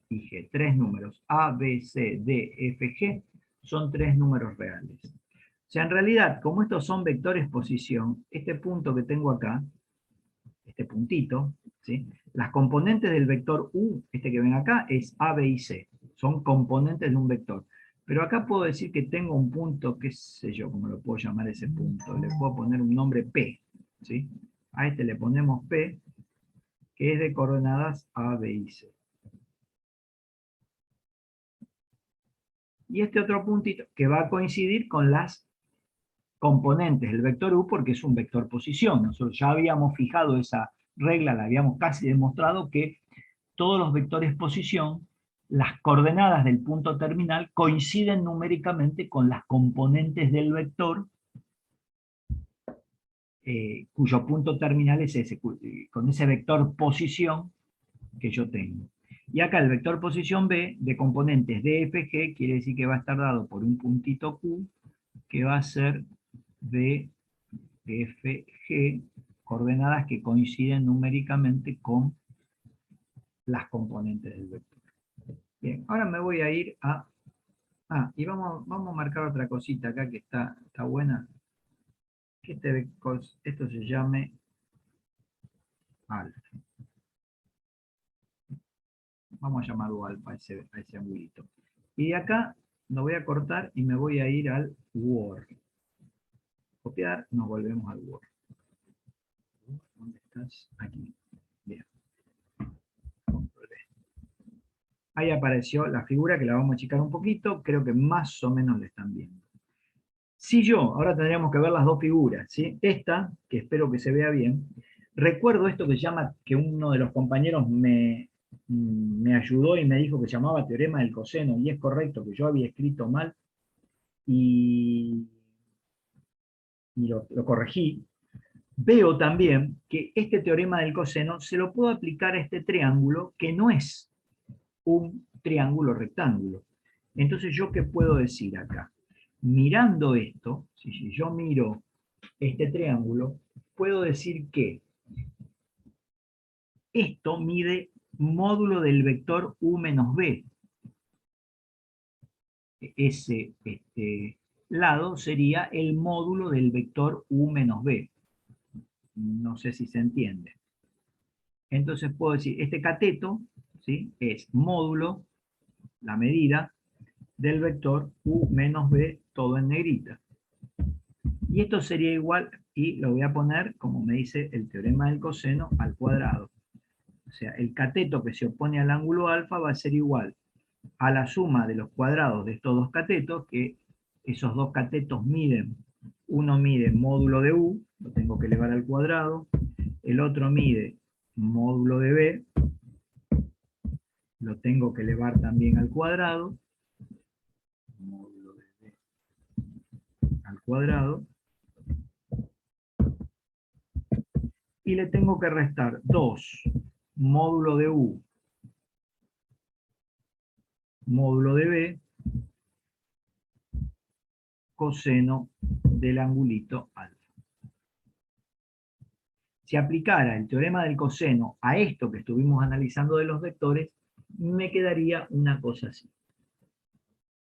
y G. Tres números. A, B, C, D, F, G son tres números reales. O sea, en realidad, como estos son vectores posición, este punto que tengo acá, este puntito, ¿sí? Las componentes del vector U, este que ven acá, es A, B y C. Son componentes de un vector. Pero acá puedo decir que tengo un punto, qué sé yo, cómo lo puedo llamar ese punto. Le puedo poner un nombre P, ¿sí? A este le ponemos P, que es de coordenadas A, B y C. Y este otro puntito, que va a coincidir con las componentes del vector U, porque es un vector posición. Nosotros ya habíamos fijado esa regla la habíamos casi demostrado, que todos los vectores posición, las coordenadas del punto terminal coinciden numéricamente con las componentes del vector cuyo punto terminal es ese, con ese vector posición que yo tengo. Y acá el vector posición B de componentes DFG quiere decir que va a estar dado por un puntito Q que va a ser DFG, coordenadas que coinciden numéricamente con las componentes del vector. Bien, ahora me voy a ir a... y vamos a marcar otra cosita acá que está buena. Que esto se llame alfa. Vamos a llamarlo alfa a ese angulito. Y de acá lo voy a cortar y me voy a ir al Word. Copiar, nos volvemos al Word. ¿Dónde estás? Aquí. Bien. Ahí apareció la figura que la vamos a achicar un poquito. Creo que más o menos la están viendo. Ahora tendríamos que ver las dos figuras, ¿sí? Esta, que espero que se vea bien, recuerdo esto que se llama, que uno de los compañeros me ayudó y me dijo que se llamaba teorema del coseno, y es correcto, que yo había escrito mal, y lo corregí. Veo también que este teorema del coseno se lo puedo aplicar a este triángulo, que no es un triángulo rectángulo. Entonces, ¿yo qué puedo decir acá? Mirando esto, si yo miro este triángulo, puedo decir que esto mide módulo del vector u menos b. Ese lado sería el módulo del vector u menos b. No sé si se entiende. Entonces puedo decir, este cateto, ¿sí?, es módulo, la medida, del vector u menos b, todo en negrita. Y esto sería igual, y lo voy a poner, como me dice el teorema del coseno, al cuadrado. O sea, el cateto que se opone al ángulo alfa va a ser igual a la suma de los cuadrados de estos dos catetos, que esos dos catetos miden, uno mide módulo de u, lo tengo que elevar al cuadrado, el otro mide módulo de b, lo tengo que elevar también al cuadrado, módulo de b al cuadrado, y le tengo que restar 2 módulo de u módulo de b coseno del angulito alfa. Si aplicara el teorema del coseno a esto que estuvimos analizando de los vectores, me quedaría una cosa así.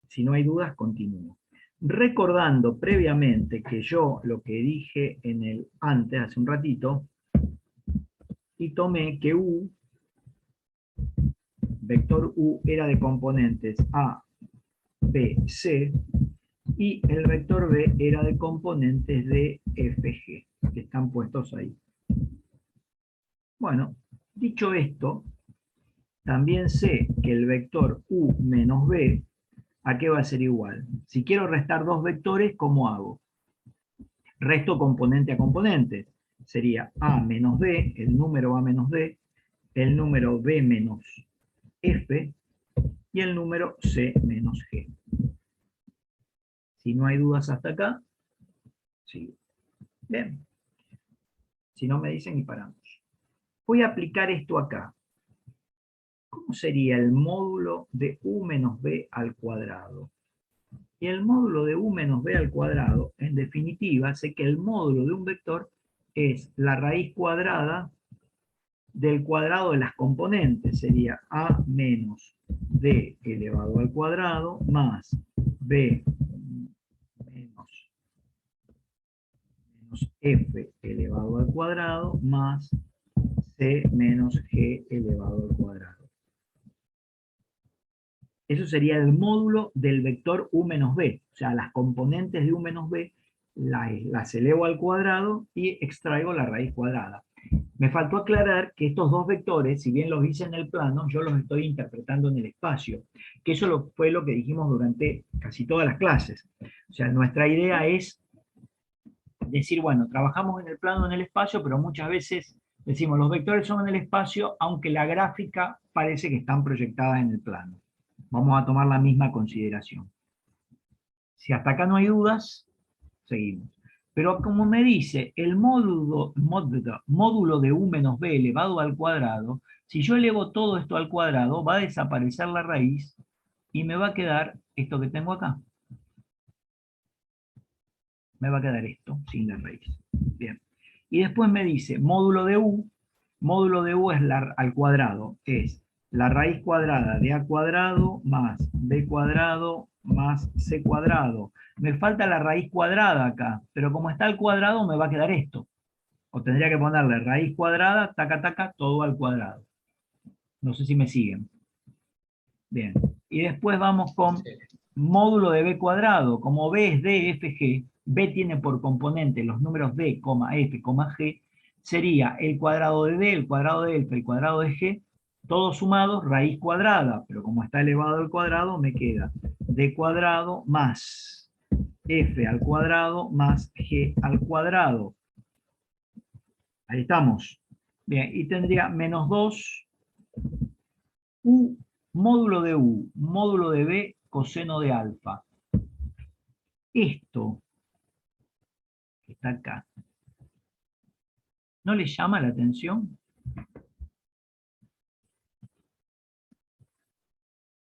Si no hay dudas, continúo. Recordando previamente que yo lo que dije antes, hace un ratito, y tomé que u, vector u, era de componentes a, b, c, y el vector b era de componentes de fg, que están puestos ahí. Bueno, dicho esto, también sé que el vector u menos b, ¿a qué va a ser igual? Si quiero restar dos vectores, ¿cómo hago? Resto componente a componente. Sería a menos b, el número a menos d, el número b menos f, y el número c menos g. Si no hay dudas hasta acá, sigo. Bien. Si no me dicen y paramos. Voy a aplicar esto acá. ¿Cómo sería el módulo de u menos b al cuadrado? Y el módulo de u menos b al cuadrado, en definitiva, sé que el módulo de un vector es la raíz cuadrada del cuadrado de las componentes. Sería a menos d elevado al cuadrado más b menos f elevado al cuadrado más c menos g elevado al cuadrado. Eso sería el módulo del vector u menos b. O sea, las componentes de u menos b las elevo al cuadrado y extraigo la raíz cuadrada. Me faltó aclarar que estos dos vectores, si bien los hice en el plano, yo los estoy interpretando en el espacio. Que eso fue lo que dijimos durante casi todas las clases. O sea, nuestra idea es decir, bueno, trabajamos en el plano, en el espacio, pero muchas veces Decimos, los vectores son en el espacio, aunque la gráfica parece que están proyectadas en el plano. Vamos a tomar la misma consideración. Si hasta acá no hay dudas, seguimos. Pero como me dice el módulo de u menos b elevado al cuadrado, si yo elevo todo esto al cuadrado, va a desaparecer la raíz y me va a quedar esto que tengo acá. Me va a quedar esto, sin la raíz. Bien. Y después me dice módulo de u es al cuadrado, es la raíz cuadrada de a cuadrado más b cuadrado más c cuadrado. Me falta la raíz cuadrada acá, pero como está al cuadrado me va a quedar esto. O tendría que ponerle raíz cuadrada, taca, taca, todo al cuadrado. No sé si me siguen. Bien. Y después vamos con módulo de b cuadrado. Como b es d, f, g, b tiene por componente los números d, f, g, sería el cuadrado de d, el cuadrado de f, el cuadrado de g, todos sumados, raíz cuadrada, pero como está elevado al cuadrado, me queda d cuadrado más f al cuadrado más g al cuadrado. Ahí estamos. Bien, y tendría menos 2 u módulo de b coseno de alfa. Esto que está acá, ¿no les llama la atención?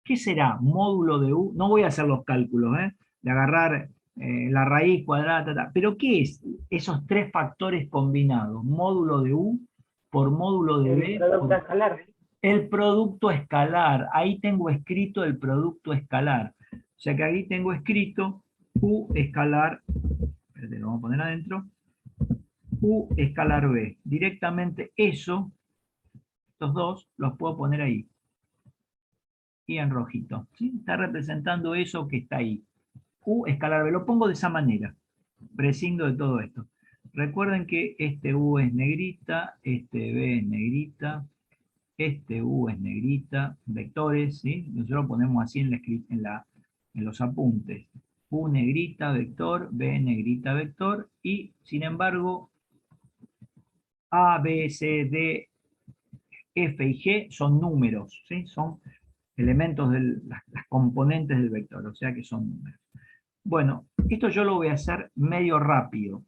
¿Qué será módulo de u? No voy a hacer los cálculos, de agarrar la raíz cuadrada, pero ¿qué es esos tres factores combinados? Módulo de u por módulo de b. El producto escalar. Ahí tengo escrito el producto escalar. O sea que ahí tengo escrito u escalar, espérate, lo vamos a poner adentro, u escalar b. Directamente eso, estos dos, los puedo poner ahí. Y en rojito. ¿Sí? Está representando eso que está ahí. U escalar b. Lo pongo de esa manera. Prescindo de todo esto. Recuerden que este u es negrita, este b es negrita, este u es negrita, vectores, ¿sí? Nosotros lo ponemos así en los apuntes. U negrita, vector, b negrita, vector, y sin embargo, A, B, C, D, F y G son números, ¿sí? Son elementos de las componentes del vector, o sea que son números. Bueno, esto yo lo voy a hacer medio rápido,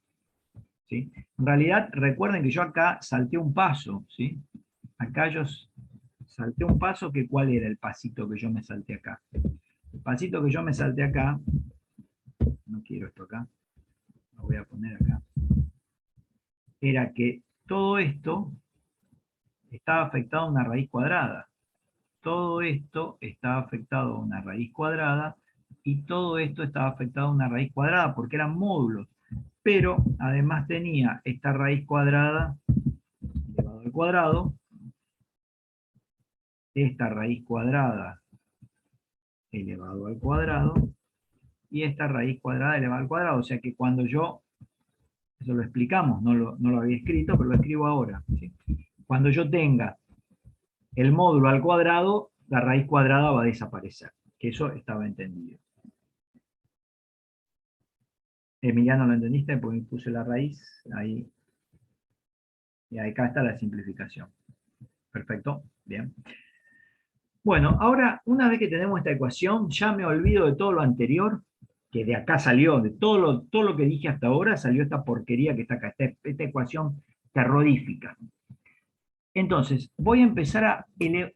¿sí? En realidad, recuerden que yo acá salté un paso, ¿sí? Acá yo salté un paso, que ¿cuál era el pasito que yo me salté acá? El pasito que yo me salté acá, no quiero esto acá, lo voy a poner acá, era que todo esto estaba afectado a una raíz cuadrada. Todo esto estaba afectado a una raíz cuadrada, y todo esto estaba afectado a una raíz cuadrada, porque eran módulos. Pero además tenía esta raíz cuadrada elevado al cuadrado, esta raíz cuadrada elevado al cuadrado, y esta raíz cuadrada elevada al cuadrado. O sea que cuando yo, eso lo explicamos, no lo había escrito, pero lo escribo ahora, ¿sí? Cuando yo tenga el módulo al cuadrado, la raíz cuadrada va a desaparecer, que eso estaba entendido. Emiliano, ¿lo entendiste? Porque puse la raíz ahí, y acá está la simplificación. Perfecto, bien. Bueno, ahora, una vez que tenemos esta ecuación, ya me olvido de todo lo anterior, que de acá salió, de todo lo que dije hasta ahora, salió esta porquería que está acá, esta ecuación terrorífica. Entonces, voy a empezar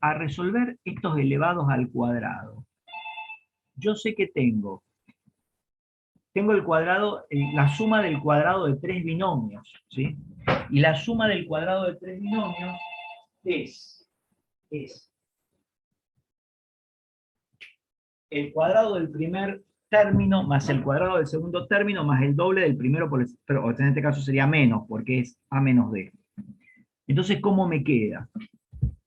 a resolver estos elevados al cuadrado. Yo sé que tengo el cuadrado, la suma del cuadrado de tres binomios, ¿sí? Y la suma del cuadrado de tres binomios es el cuadrado del primer término más el cuadrado del segundo término más el doble del primero, pero en este caso sería menos, porque es a menos d. Entonces, ¿cómo me queda?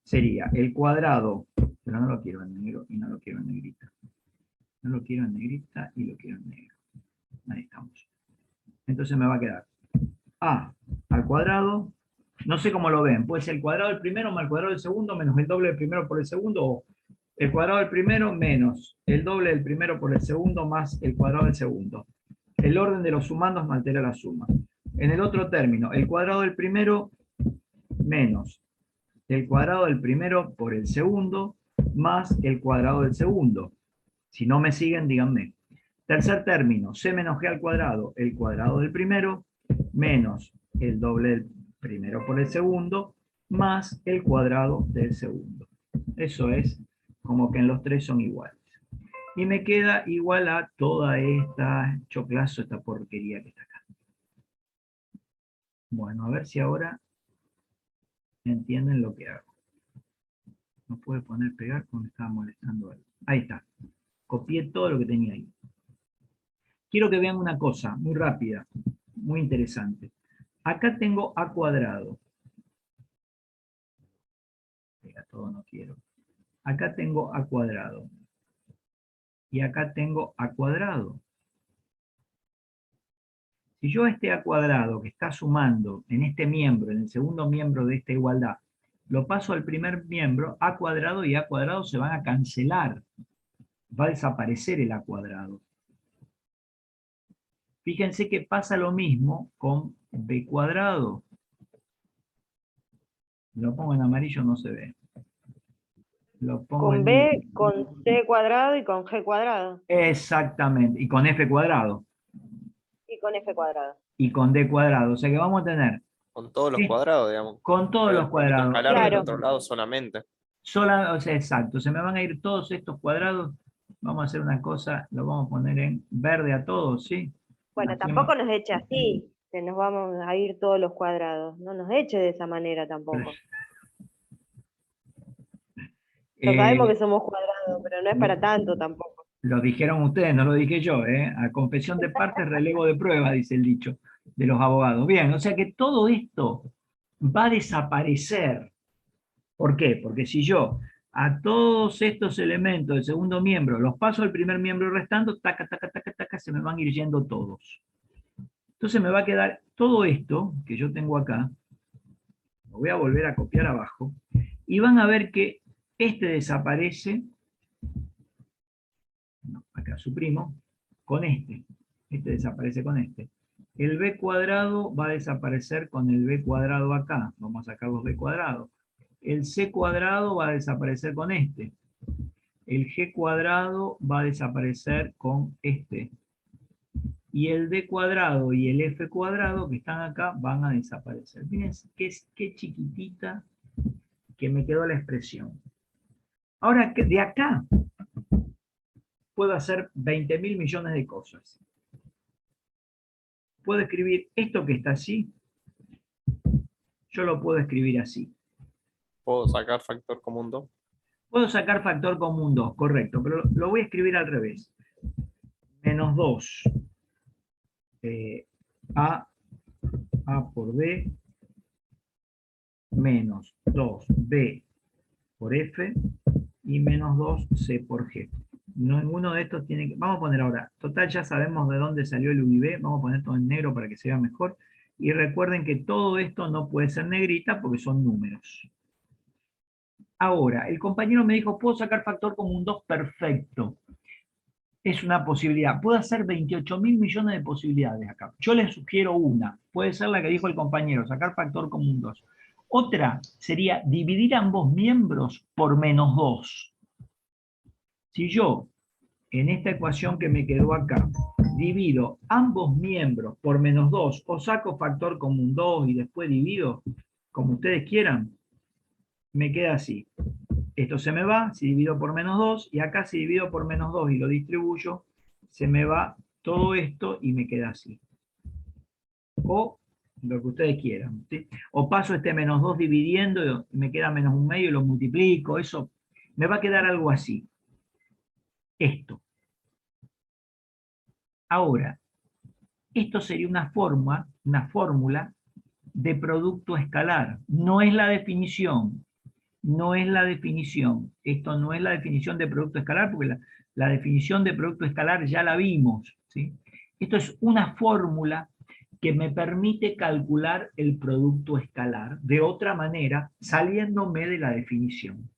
Sería el cuadrado, pero no lo quiero en negro y no lo quiero en negrita. No lo quiero en negrita y lo quiero en negro. Ahí estamos. Entonces me va a quedar a al cuadrado, no sé cómo lo ven, puede ser el cuadrado del primero más el cuadrado del segundo menos el doble del primero por el segundo, o el cuadrado del primero menos el doble del primero por el segundo más el cuadrado del segundo. El orden de los sumandos me altera la suma. En el otro término, el cuadrado del primero menos el cuadrado del primero por el segundo, más el cuadrado del segundo. Si no me siguen, díganme. Tercer término, c menos g al cuadrado, el cuadrado del primero, menos el doble del primero por el segundo, más el cuadrado del segundo. Eso es como que en los tres son iguales. Y me queda igual a toda esta choclazo, esta porquería que está acá. Bueno, a ver si ahora entienden lo que hago. No puede poner pegar porque me estaba molestando algo. Ahí está. Copié todo lo que tenía ahí. Quiero que vean una cosa muy rápida, muy interesante. Acá tengo a cuadrado. Pega todo, no quiero. Acá tengo a cuadrado. Y acá tengo a cuadrado. Si yo este a cuadrado que está sumando en este miembro, en el segundo miembro de esta igualdad, lo paso al primer miembro, a cuadrado y a cuadrado se van a cancelar. Va a desaparecer el a cuadrado. Fíjense que pasa lo mismo con b cuadrado. Lo pongo en amarillo, no se ve. Lo pongo Con en... B, con C cuadrado y con G cuadrado. Exactamente. Y con f cuadrado. Y con F cuadrado. Y con d cuadrado. O sea que vamos a tener... Con todos los Sí. cuadrados, digamos. Con todos Pero los el producto cuadrados. escalar del Claro. otro lado solamente. O sea, exacto. Se me van a ir todos estos cuadrados. Vamos a hacer una cosa. Lo vamos a poner en verde a todos, ¿sí? Bueno, Hacemos- tampoco nos eche así, que nos vamos a ir todos los cuadrados. No nos eche de esa manera tampoco. No sabemos que somos cuadrados, pero no es para tanto tampoco. Lo dijeron ustedes, no lo dije yo, ¿eh? A confesión de partes, relevo de prueba, dice el dicho de los abogados. Bien, o sea que todo esto va a desaparecer. ¿Por qué? Porque si yo a todos estos elementos del segundo miembro los paso al primer miembro restando, taca, taca, taca, taca, se me van a ir yendo todos. Entonces me va a quedar todo esto que yo tengo acá, lo voy a volver a copiar abajo, y van a ver que este desaparece, no, acá suprimo, con este desaparece con este. El b cuadrado va a desaparecer con el b cuadrado acá, vamos a sacar los b cuadrados. El c cuadrado va a desaparecer con este. El g cuadrado va a desaparecer con este. Y el d cuadrado y el f cuadrado que están acá van a desaparecer. Fíjense qué chiquitita que me quedó la expresión. Ahora, de acá puedo hacer 20.000 millones de cosas. Puedo escribir esto que está así, yo lo puedo escribir así. ¿Puedo sacar factor común 2? Puedo sacar factor común 2, correcto, pero lo voy a escribir al revés. Menos 2 a por b menos 2b por f y menos 2c por g. Ninguno de estos tiene que... Vamos a poner ahora, total ya sabemos de dónde salió el UIB, vamos a poner todo en negro para que se vea mejor. Y recuerden que todo esto no puede ser negrita porque son números. Ahora, el compañero me dijo, ¿puedo sacar factor común 2? Perfecto. Es una posibilidad. Puedo hacer 28.000 millones de posibilidades acá. Yo les sugiero una. Puede ser la que dijo el compañero, sacar factor común 2. Otra sería dividir ambos miembros por menos 2. Si yo, en esta ecuación que me quedó acá, divido ambos miembros por menos 2, o saco factor común 2 y después divido, como ustedes quieran, me queda así. Esto se me va, si divido por menos 2, y acá si divido por menos 2 y lo distribuyo, se me va todo esto y me queda así. O lo que ustedes quieran, ¿sí? O paso este menos 2 dividiendo, y me queda menos 1/2 y lo multiplico, eso me va a quedar algo así. Esto. Ahora, esto sería una fórmula de producto escalar. No es la definición. No es la definición. Esto no es la definición de producto escalar, porque la definición de producto escalar ya la vimos, ¿sí? Esto es una fórmula que me permite calcular el producto escalar de otra manera, saliéndome de la definición.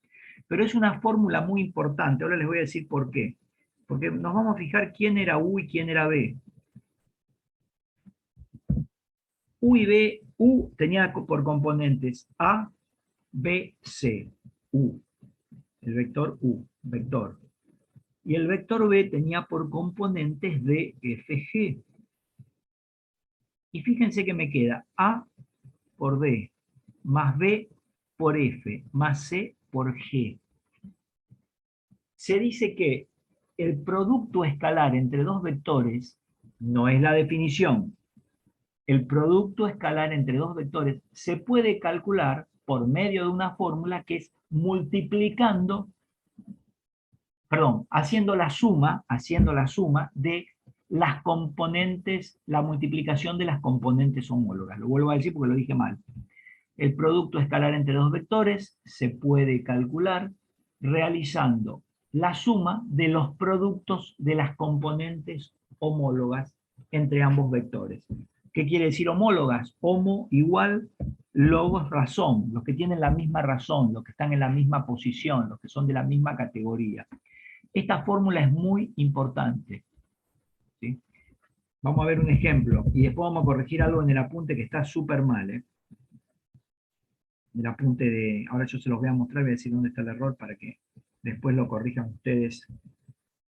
Pero es una fórmula muy importante. Ahora les voy a decir por qué. Porque nos vamos a fijar quién era U y quién era B. U y B, U tenía por componentes A, B, C, U. El vector U, vector. Y el vector B tenía por componentes D, F, G. Y fíjense que me queda A por D, más B por F, más C por G. Se dice que el producto escalar entre dos vectores no es la definición. El producto escalar entre dos vectores se puede calcular por medio de una fórmula que es multiplicando, perdón, haciendo la suma de las componentes, la multiplicación de las componentes homólogas. Lo vuelvo a decir porque lo dije mal. El producto escalar entre dos vectores se puede calcular realizando la suma de los productos de las componentes homólogas entre ambos vectores. ¿Qué quiere decir homólogas? Homo igual, logos razón, los que tienen la misma razón, los que están en la misma posición, los que son de la misma categoría. Esta fórmula es muy importante, ¿sí? Vamos a ver un ejemplo, y después vamos a corregir algo en el apunte que está súper mal, ¿eh? El apunte de... Ahora yo se los voy a mostrar, voy a decir dónde está el error para que después lo corrijan ustedes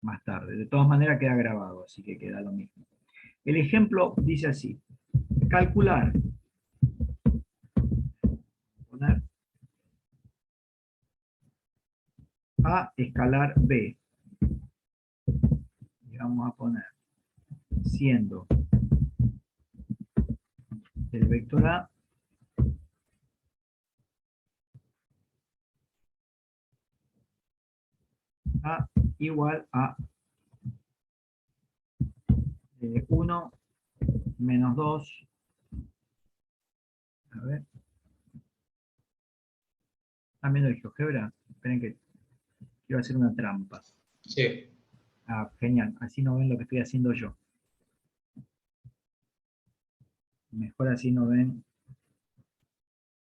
más tarde. De todas maneras queda grabado, así que queda lo mismo. El ejemplo dice así. Calcular. Poner A escalar B. Y vamos a poner siendo el vector A igual a 1 menos 2. A ver. ¿Están viendo el GeoGebra? Esperen que quiero hacer una trampa. Sí. Ah, genial. Así no ven lo que estoy haciendo yo. Mejor así no ven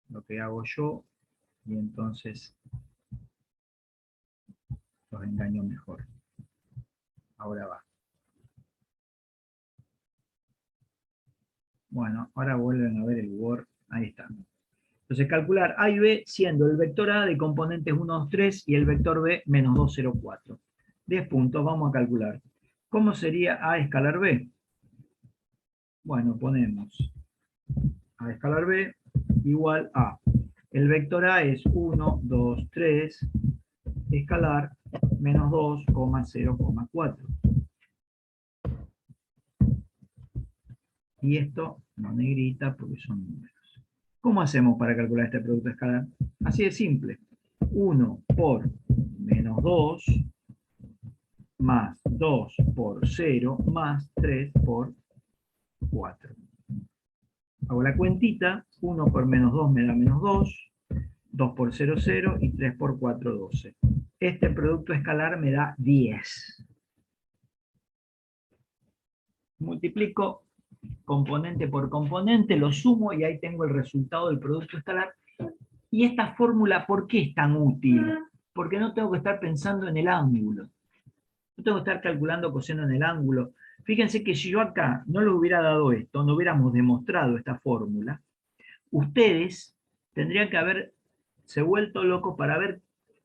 lo que hago yo. Y entonces los engaño mejor. Ahora va. Bueno, ahora vuelven a ver el Word. Ahí está. Entonces calcular A y B siendo el vector A de componentes 1, 2, 3 y el vector B menos 2, 0, 4. 10 puntos, vamos a calcular. ¿Cómo sería A escalar B? Bueno, ponemos A escalar B igual a. El vector A es 1, 2, 3, escalar menos 2, 0, 4. Y esto no negrita porque son números. ¿Cómo hacemos para calcular este producto escalar? Así de simple. 1 por menos 2 más 2 por 0 más 3 por 4. Hago la cuentita. 1 por menos 2 me da menos 2. 2 por 0, 0 y 3 por 4, 12. Este producto escalar me da 10. Multiplico componente por componente, lo sumo y ahí tengo el resultado del producto escalar. Y esta fórmula, ¿por qué es tan útil? Porque no tengo que estar pensando en el ángulo. No tengo que estar calculando coseno en el ángulo. Fíjense que si yo acá no les hubiera dado esto, no hubiéramos demostrado esta fórmula, ustedes tendrían que haberse vuelto locos para ver,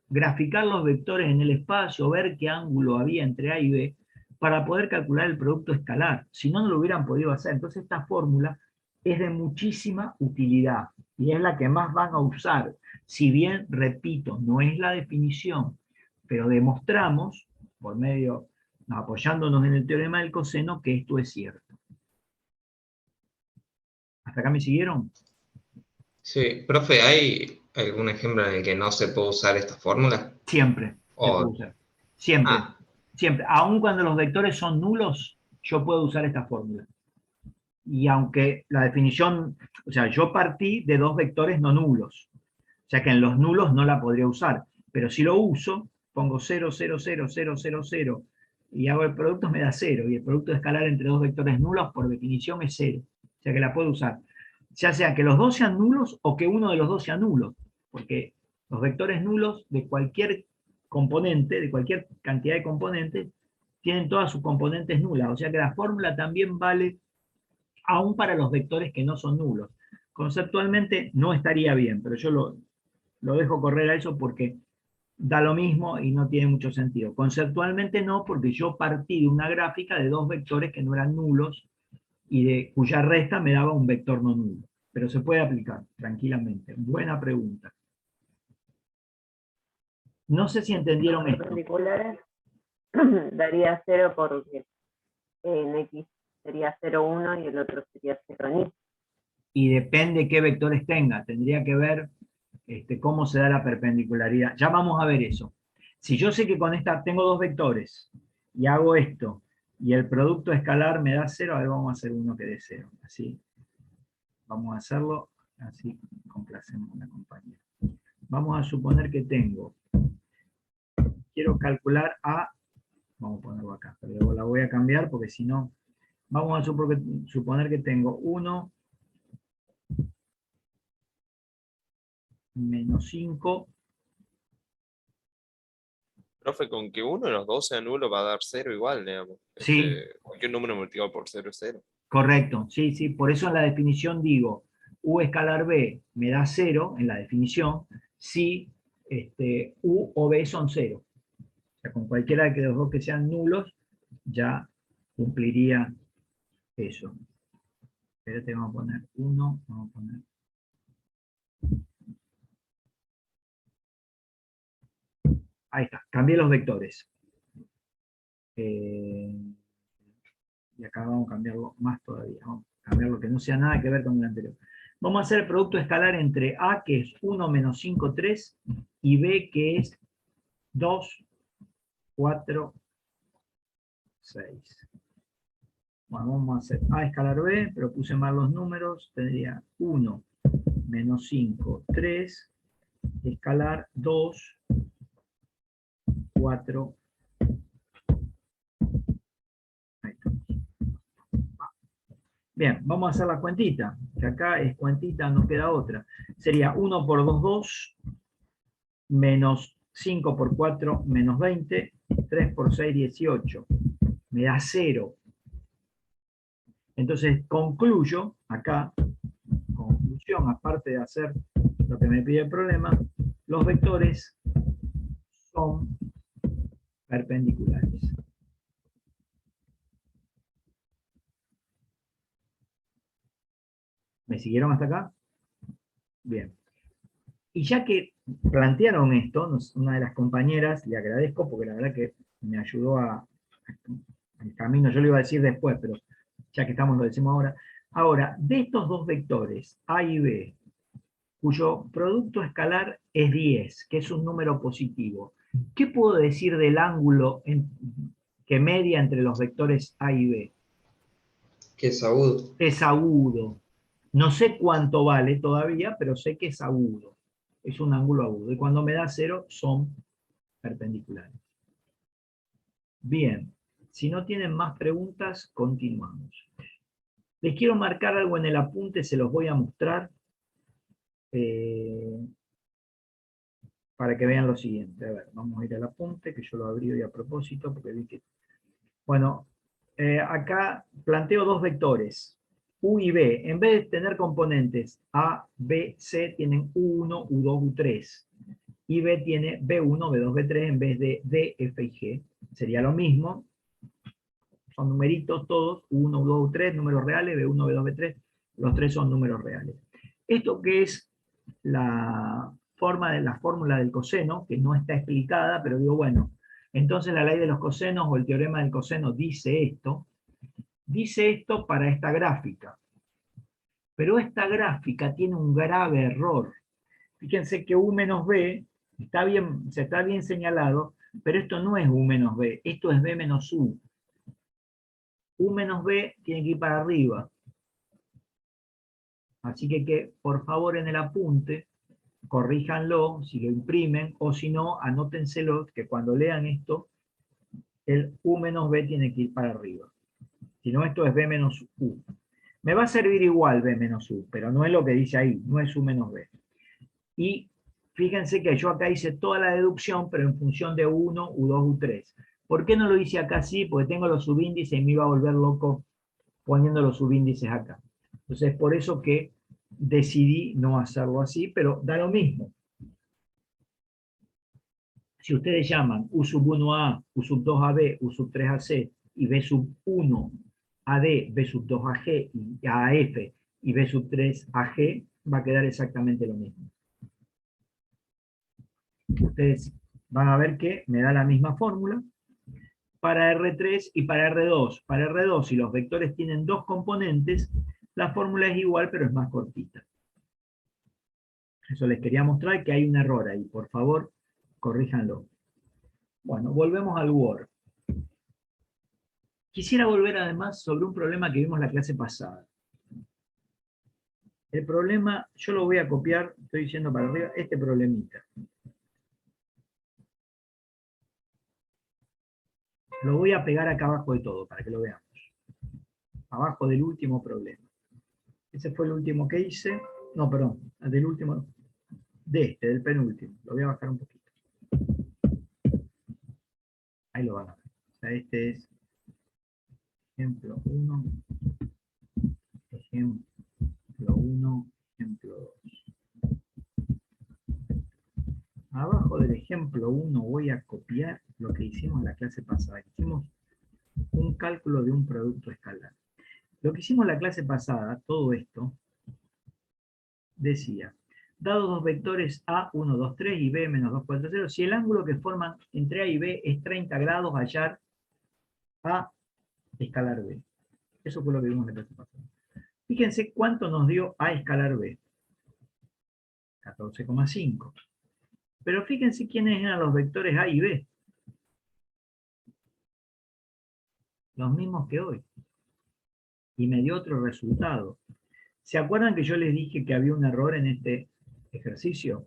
graficar los vectores en el espacio, ver qué ángulo había entre A y B, para poder calcular el producto escalar. Si no, no lo hubieran podido hacer. Entonces esta fórmula es de muchísima utilidad y es la que más van a usar. Si bien, repito, no es la definición, pero demostramos, por medio, apoyándonos en el teorema del coseno, que esto es cierto. ¿Hasta acá me siguieron? Sí, profe, ¿hay algún ejemplo en el que no se puede usar esta fórmula? Siempre se puede usar. Siempre. Siempre. Aun cuando los vectores son nulos, yo puedo usar esta fórmula. Y aunque la definición, o sea, yo partí de dos vectores no nulos. O sea que en los nulos no la podría usar. Pero si lo uso, pongo 0, 0, 0, 0, 0, 0, y hago el producto, me da 0. Y el producto escalar entre dos vectores nulos, por definición, es 0. O sea que la puedo usar. Ya sea que los dos sean nulos o que uno de los dos sea nulo. Porque los vectores nulos de cualquier componente, de cualquier cantidad de componentes, tienen todas sus componentes nulas. O sea que la fórmula también vale aún para los vectores que no son nulos. Conceptualmente no estaría bien, pero yo lo dejo correr a eso porque da lo mismo y no tiene mucho sentido. Conceptualmente no, porque yo partí de una gráfica de dos vectores que no eran nulos y de cuya resta me daba un vector no nulo. Pero se puede aplicar tranquilamente. Buena pregunta. No sé si entendieron esto. Perpendiculares daría 0 porque en X sería 0, 1 y el otro sería 0 en Y. Y depende qué vectores tenga. Tendría que ver cómo se da la perpendicularidad. Ya vamos a ver eso. Si yo sé que con esta tengo dos vectores y hago esto, y el producto escalar me da 0, a ver, vamos a hacer uno que dé 0. Así. Vamos a hacerlo, así complacemos a la compañera. Vamos a suponer que quiero calcular A, vamos a ponerlo acá, pero la voy a cambiar porque si no, vamos a suponer que tengo 1 menos 5. Profe, con que uno de los dos sea nulo va a dar 0 igual, digamos. Sí. Cualquier número multiplicado por 0 es 0. Correcto, sí, sí, por eso en la definición digo, U escalar B me da 0, en la definición, si U o B son 0. O sea, con cualquiera de los dos que sean nulos, ya cumpliría eso. Espérate, vamos a poner 1, vamos a poner... Ahí está, cambié los vectores. Y acá vamos a cambiarlo más todavía. Vamos a cambiarlo que no sea nada que ver con el anterior. Vamos a hacer el producto escalar entre A, que es 1 menos 5, 3, y B, que es 2, 4, 6. Bueno, vamos a hacer A escalar B, pero puse mal los números. Tendría 1 menos 5, 3, escalar 2, 4. Ahí está. Bien, vamos a hacer la cuentita, que acá es cuentita, no queda otra. Sería 1 por 2, 2, menos 5 por 4, menos 20, 3 por 6, 18. Me da 0. Entonces concluyo, acá, conclusión, aparte de hacer lo que me pide el problema, los vectores son perpendiculares. ¿Me siguieron hasta acá? Bien. Y ya que plantearon esto, una de las compañeras, le agradezco porque la verdad que me ayudó al camino, yo lo iba a decir después, pero ya que estamos lo decimos ahora. Ahora, de estos dos vectores, A y B, cuyo producto escalar es 10, que es un número positivo, ¿qué puedo decir del ángulo que media entre los vectores A y B? Que es agudo. Es agudo. No sé cuánto vale todavía, pero sé que es agudo. Es un ángulo agudo. Y cuando me da 0, son perpendiculares. Bien. Si no tienen más preguntas, continuamos. Les quiero marcar algo en el apunte, se los voy a mostrar. Para que vean lo siguiente. A ver, vamos a ir al apunte, que yo lo abrí hoy a propósito, porque vi que... Bueno, acá planteo dos vectores. U y B, en vez de tener componentes A, B, C, tienen U1, U2, U3. Y B tiene B1, B2, B3 en vez de D, F y G. Sería lo mismo. Son numeritos todos, U1, U2, U3, números reales, B1, B2, B3. Los tres son números reales. Esto que es la fórmula del coseno, que no está explicada, pero digo, bueno, entonces la ley de los cosenos o el teorema del coseno dice esto para esta gráfica. Pero esta gráfica tiene un grave error. Fíjense que U menos B está bien señalado, pero esto no es U menos B, esto es B menos U. U menos B tiene que ir para arriba. Así que por favor en el apunte, corríjanlo, si lo imprimen, o si no, anótenselo, que cuando lean esto, el U menos B tiene que ir para arriba. Si no, esto es B menos U. Me va a servir igual B menos U, pero no es lo que dice ahí, no es U menos B. Y fíjense que yo acá hice toda la deducción, pero en función de U1, U2, U3. ¿Por qué no lo hice acá así? Porque tengo los subíndices y me iba a volver loco poniendo los subíndices acá. Entonces es por eso que decidí no hacerlo así, pero da lo mismo. Si ustedes llaman U sub 1A, U sub 2AB, U sub 3AC y B sub 1AD, B sub 2AG y AF y B sub 3AG, va a quedar exactamente lo mismo. Ustedes van a ver que me da la misma fórmula para R3 y para R2. Para R2, si los vectores tienen dos componentes, la fórmula es igual, pero es más cortita. Eso les quería mostrar, que hay un error ahí. Por favor, corríjanlo. Bueno, volvemos al Word. Quisiera volver además sobre un problema que vimos la clase pasada. El problema, yo lo voy a copiar, estoy yendo para arriba, este problemita. Lo voy a pegar acá abajo de todo, para que lo veamos. Abajo del último problema. Ese fue el último que hice. No, perdón, del último, del penúltimo. Lo voy a bajar un poquito. Ahí lo van a ver. O sea, este es ejemplo 1, ejemplo 1, ejemplo 2. Abajo del ejemplo 1 voy a copiar lo que hicimos en la clase pasada. Hicimos un cálculo de un producto escalar. Lo que hicimos en la clase pasada, todo esto, decía, dado dos vectores A, 1, 2, 3 y B, menos 2, 4, 0, si el ángulo que forman entre A y B es 30 grados, hallar A escalar B. Eso fue lo que vimos en la clase pasada. Fíjense cuánto nos dio A escalar B. 14,5. Pero fíjense quiénes eran los vectores A y B. Los mismos que hoy. Y me dio otro resultado. ¿Se acuerdan que yo les dije que había un error en este ejercicio?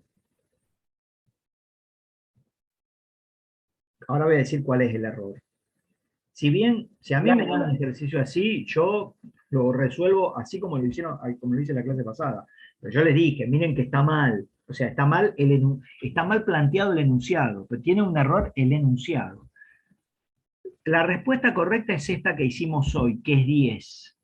Ahora voy a decir cuál es el error. Si a mí me dan un ejercicio así, yo lo resuelvo así como lo hicieron, como lo hice en la clase pasada. Pero yo les dije, miren que está mal. O sea, está mal planteado el enunciado, pero tiene un error el enunciado. La respuesta correcta es esta que hicimos hoy, que es 10.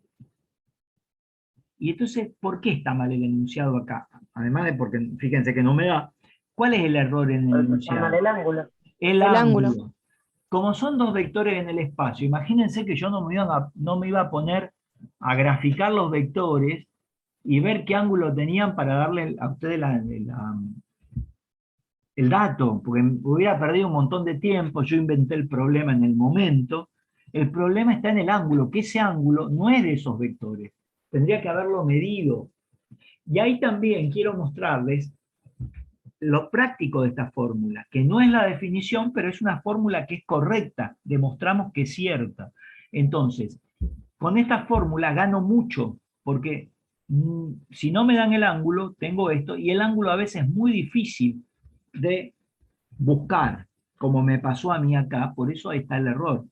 Y entonces, ¿por qué está mal el enunciado acá? Además de porque, fíjense que no me da. ¿Cuál es el error en el enunciado? El ángulo. El ángulo. Como son dos vectores en el espacio, imagínense que yo no me iba a poner a graficar los vectores y ver qué ángulo tenían para darle a ustedes el dato, porque hubiera perdido un montón de tiempo. Yo inventé el problema en el momento. El problema está en el ángulo, que ese ángulo no es de esos vectores. Tendría que haberlo medido. Y ahí también quiero mostrarles lo práctico de esta fórmula, que no es la definición, pero es una fórmula que es correcta, demostramos que es cierta. Entonces, con esta fórmula gano mucho, porque si no me dan el ángulo, tengo esto, y el ángulo a veces es muy difícil de buscar, como me pasó a mí acá, por eso ahí está el error.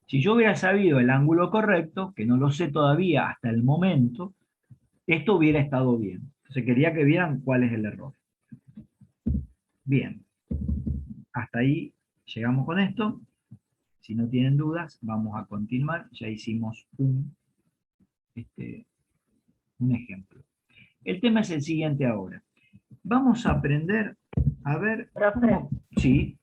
Si yo hubiera sabido el ángulo correcto, que no lo sé todavía hasta el momento, esto hubiera estado bien. Entonces quería que vieran cuál es el error. Bien, hasta ahí llegamos con esto. Si no tienen dudas, vamos a continuar. Ya hicimos un ejemplo. El tema es el siguiente ahora. Vamos a aprender a ver... Profe, sí.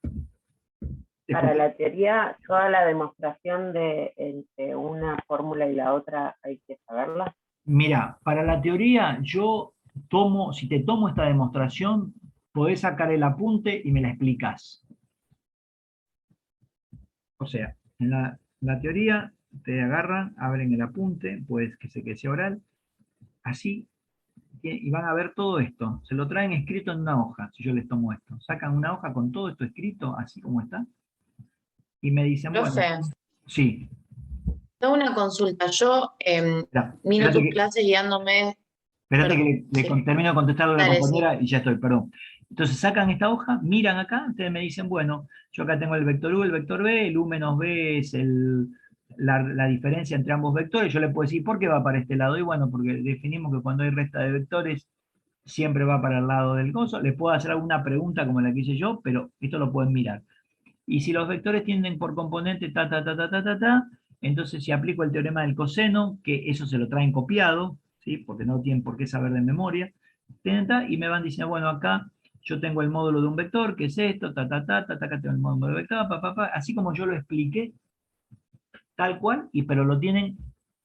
para la teoría, toda la demostración de entre una fórmula y la otra hay que saberla. Mira, para la teoría yo si te tomo esta demostración, podés sacar el apunte y me la explicás. O sea, en la teoría te agarran, abren el apunte, pues que sea oral, así, y van a ver todo esto. Se lo traen escrito en una hoja, si yo les tomo esto. Sacan una hoja con todo esto escrito, así como está, y me dicen, Profe, bueno, sí. tengo una consulta. Yo miro tus clases guiándome. Espérate que termino de contestarle a la Dale, compañera y ya estoy, perdón. Entonces sacan esta hoja, miran acá, ustedes me dicen, bueno, yo acá tengo el vector U, el vector B, el U menos B es la diferencia entre ambos vectores. Yo le puedo decir, ¿por qué va para este lado? Y bueno, porque definimos que cuando hay resta de vectores, siempre va para el lado del gozo. Les puedo hacer alguna pregunta como la que hice yo, pero esto lo pueden mirar. Y si los vectores tienden por componente, Entonces, si aplico el teorema del coseno, que eso se lo traen copiado, ¿sí? Porque no tienen por qué saber de memoria, y me van diciendo, bueno, acá yo tengo el módulo de un vector, que es esto, acá tengo el módulo de vector, así como yo lo expliqué, tal cual, pero lo tienen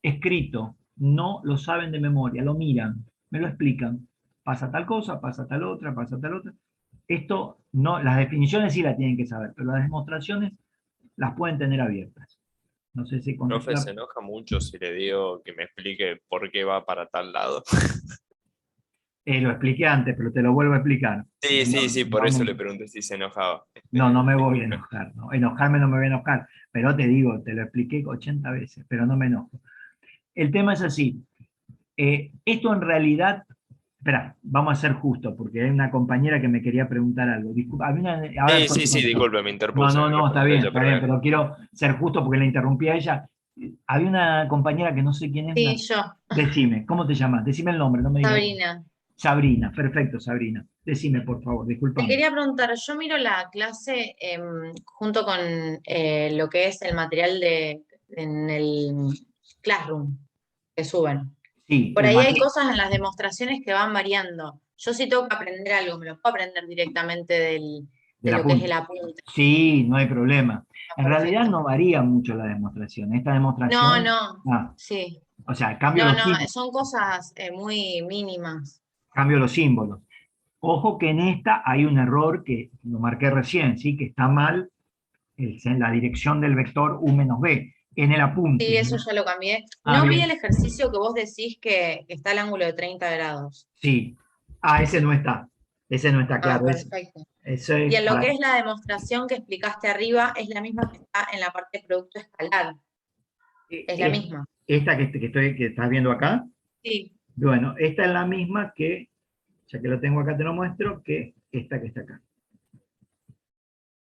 escrito, no lo saben de memoria, lo miran, me lo explican. Pasa tal cosa, pasa tal otra, pasa tal otra. Esto, no, las definiciones sí las tienen que saber, pero las demostraciones las pueden tener abiertas. No sé si Profe, se enoja mucho si le digo que me explique por qué va para tal lado. Lo expliqué antes, pero te lo vuelvo a explicar. Sí, por eso le pregunté si se enojaba. No me voy a enojar, ¿no? Enojarme no me voy a enojar, pero te digo, te lo expliqué 80 veces, pero no me enojo. El tema es así, esto en realidad, espera, vamos a ser justos, porque hay una compañera que me quería preguntar algo. Disculpa, Sí, disculpe, me interpuse. No, está bien, pero quiero ser justo porque le interrumpí a ella. Había una compañera que no sé quién es. Sí, yo. Decime, ¿cómo te llamas? Decime el nombre, no me digas. Sabrina. Sabrina, perfecto, Sabrina. Decime, por favor, disculpa. Te quería preguntar, yo miro la clase junto con lo que es el material en el Classroom que suben. Sí, por ahí hay cosas en las demostraciones que van variando. Yo sí tengo que aprender algo, me lo puedo aprender directamente de lo que es el apunte. Sí, no hay problema. En realidad no varía mucho la demostración. Esta demostración... Sí. O sea, cambio los símbolos. Son cosas muy mínimas. Cambio los símbolos. Ojo que en esta hay un error que lo marqué recién, ¿sí? Que está mal en la dirección del vector u menos b, en el apunte. Sí, eso ya lo cambié. No vi el ejercicio que vos decís que está al ángulo de 30 grados. Sí. Ese no está. Ese no está claro. Perfecto. Y en lo que es la demostración que explicaste arriba, es la misma que está en la parte de producto escalar. Es la misma. Esta que estás viendo acá. Sí. Bueno, esta es la misma que, ya que lo tengo acá te lo muestro, que esta que está acá.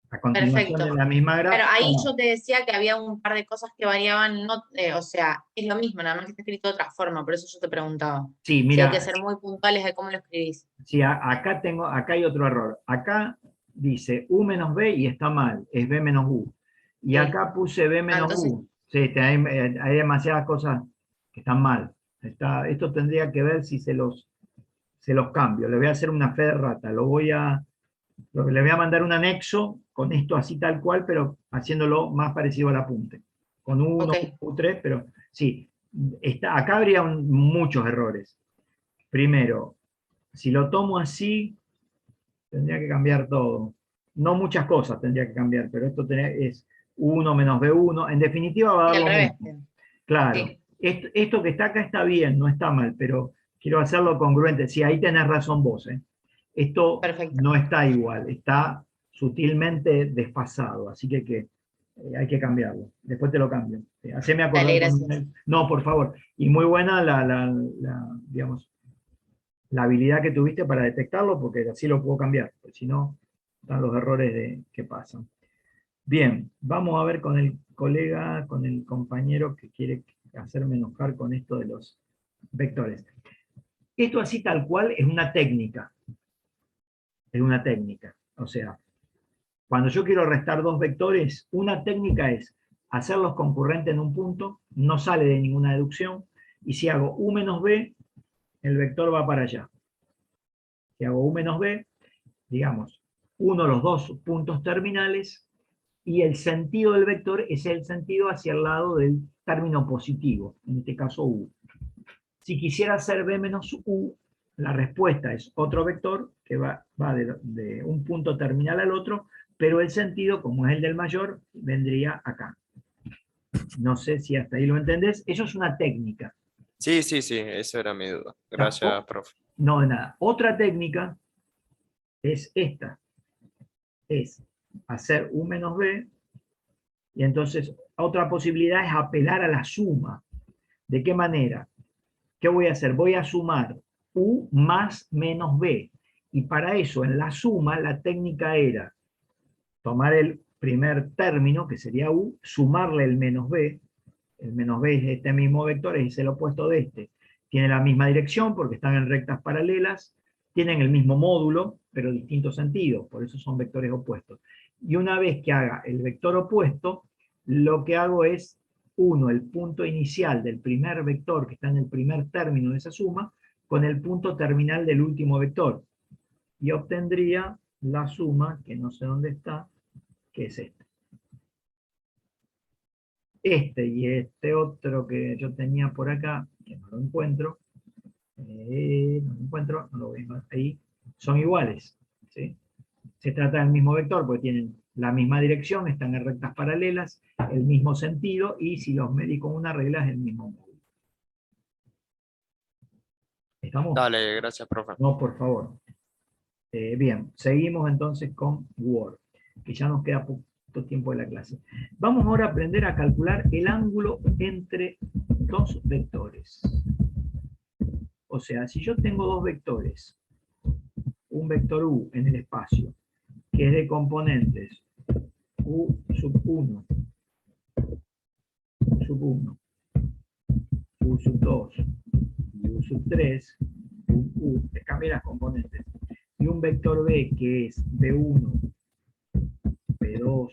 A continuación de la misma gráfica. Pero ahí yo te decía que había un par de cosas que variaban, o sea, es lo mismo, nada más que está escrito de otra forma, por eso yo te preguntaba. Sí, mira. Si hay que ser muy puntuales de cómo lo escribís. Sí, acá hay otro error. Acá dice U menos B y está mal, es B menos U. Y acá puse B menos U. Sí, hay demasiadas cosas que están mal. Esto tendría que ver si se los cambio. Le voy a hacer una fe de rata. Le voy a mandar un anexo con esto así tal cual, pero haciéndolo más parecido al apunte. Con U1, U3, pero sí. Acá habría muchos errores. Primero, si lo tomo así, tendría que cambiar todo. No muchas cosas tendría que cambiar, pero esto es 1 menos B1. En definitiva va a dar lo mismo. Claro. Sí. Esto que está acá está bien, no está mal, pero quiero hacerlo congruente. Sí, ahí tenés razón vos. Esto no está igual, está sutilmente desfasado, así que hay que cambiarlo. Después te lo cambio. Haceme acordar. Dale, gracias. No, por favor. Y muy buena digamos, la habilidad que tuviste para detectarlo, porque así lo puedo cambiar, porque si no, están los errores que pasan. Bien, vamos a ver con el colega, con el compañero que quiere hacerme enojar con esto de los vectores. Esto así tal cual es una técnica. Es una técnica. O sea, cuando yo quiero restar dos vectores, una técnica es hacerlos concurrentes en un punto, no sale de ninguna deducción, y si hago U menos B, el vector va para allá. Si hago U menos B, digamos, uno de los dos puntos terminales, y el sentido del vector es el sentido hacia el lado del término positivo, en este caso U. Si quisiera hacer B menos U, la respuesta es otro vector que va de un punto terminal al otro, pero el sentido, como es el del mayor, vendría acá. No sé si hasta ahí lo entendés. Eso es una técnica. Sí, esa era mi duda. Gracias, profe. No, de nada. Otra técnica es esta. Es hacer U menos B, y entonces otra posibilidad es apelar a la suma. ¿De qué manera? ¿Qué voy a hacer? Voy a sumar U más menos B, y para eso en la suma la técnica era tomar el primer término, que sería U, sumarle el menos B es este mismo vector, es el opuesto de este. Tiene la misma dirección porque están en rectas paralelas, tienen el mismo módulo, pero distinto sentido, por eso son vectores opuestos. Y una vez que haga el vector opuesto, lo que hago es uno el punto inicial del primer vector que está en el primer término de esa suma, con el punto terminal del último vector. Y obtendría la suma, que no sé dónde está, que es esta. Este y este otro que yo tenía por acá, que no lo encuentro, no lo veo ahí, son iguales, ¿sí? Se trata del mismo vector porque tienen la misma dirección, están en rectas paralelas, el mismo sentido, y si los medí con una regla es el mismo módulo. ¿Estamos? Dale, gracias, profe. No, por favor. Bien, seguimos entonces con Word, que ya nos queda poco tiempo de la clase. Vamos ahora a aprender a calcular el ángulo entre dos vectores. O sea, si yo tengo dos vectores, un vector U en el espacio, que es de componentes U sub 1, U sub 1, U sub 2 y U sub 3, te cambia las componentes, y un vector B que es B1, B2,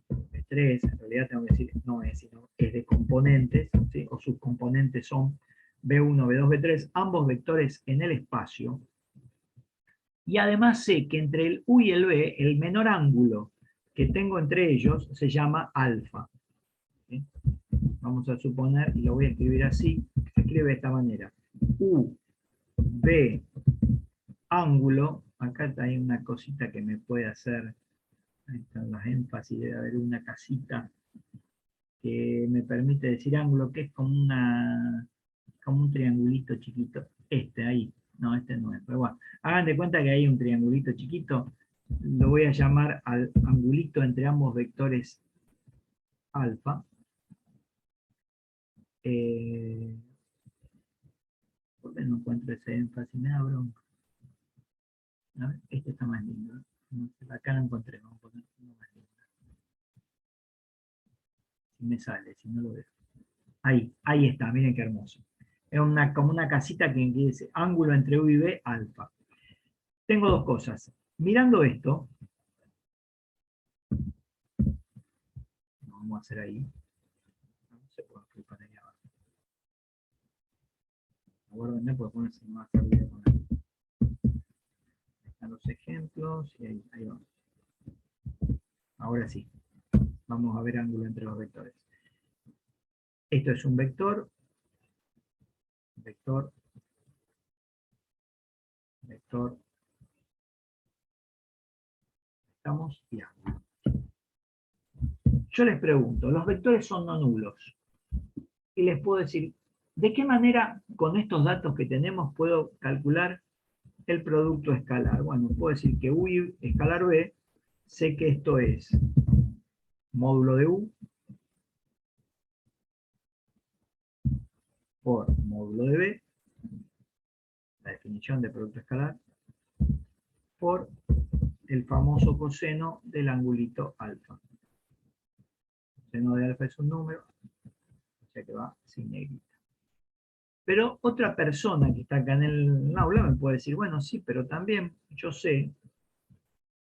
B3, en realidad tengo que decir, no es, sino es de componentes, ¿sí? O sus componentes son B1, B2, B3, ambos vectores en el espacio, y además sé que entre el U y el B, el menor ángulo que tengo entre ellos se llama alfa. ¿Sí? Vamos a suponer, y lo voy a escribir así, se escribe de esta manera. U, B, ángulo, acá hay una cosita que me puede hacer, ahí están las énfasis, debe haber una casita que me permite decir ángulo, que es como un triangulito chiquito, ahí, no, este no es, pero bueno, hagan de cuenta que hay un triangulito chiquito, lo voy a llamar al angulito entre ambos vectores alfa. ¿Por qué no encuentro ese énfasis? Me da bronca. A ver, este está más lindo. Acá lo encontré, vamos a poner uno más lindo. Si me sale, si no lo veo. Ahí está, miren qué hermoso. Es como una casita que dice ángulo entre U y B, alfa. Tengo dos cosas. Mirando esto, vamos a hacer ahí. No se puede poner ahí abajo. Aguárdenme porque ponerse más arriba con ahí. Están los ejemplos y ahí vamos. Ahora sí. Vamos a ver ángulo entre los vectores. Esto es un vector. Vector. Vector. Estamos y ángulo. Yo les pregunto, los vectores son no nulos. Y les puedo decir, ¿de qué manera con estos datos que tenemos puedo calcular el producto escalar? Bueno, puedo decir que U escalar B, sé que esto es módulo de U por módulo de B, la definición de producto escalar, por el famoso coseno del angulito alfa. El seno de alfa es un número, o sea que va sin negrita. Pero otra persona que está acá en el aula me puede decir, bueno, sí, pero también yo sé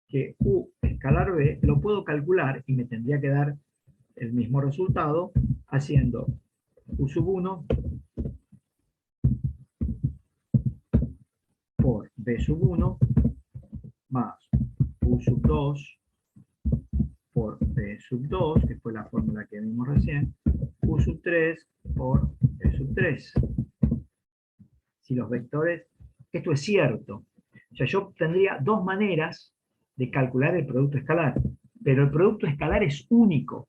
que U escalar B lo puedo calcular y me tendría que dar el mismo resultado haciendo U sub 1 por B sub 1 más U sub 2 por B sub 2, que fue la fórmula que vimos recién, U sub 3 por B sub 3. Si los vectores, esto es cierto, o sea, yo tendría dos maneras de calcular el producto escalar, pero el producto escalar es único,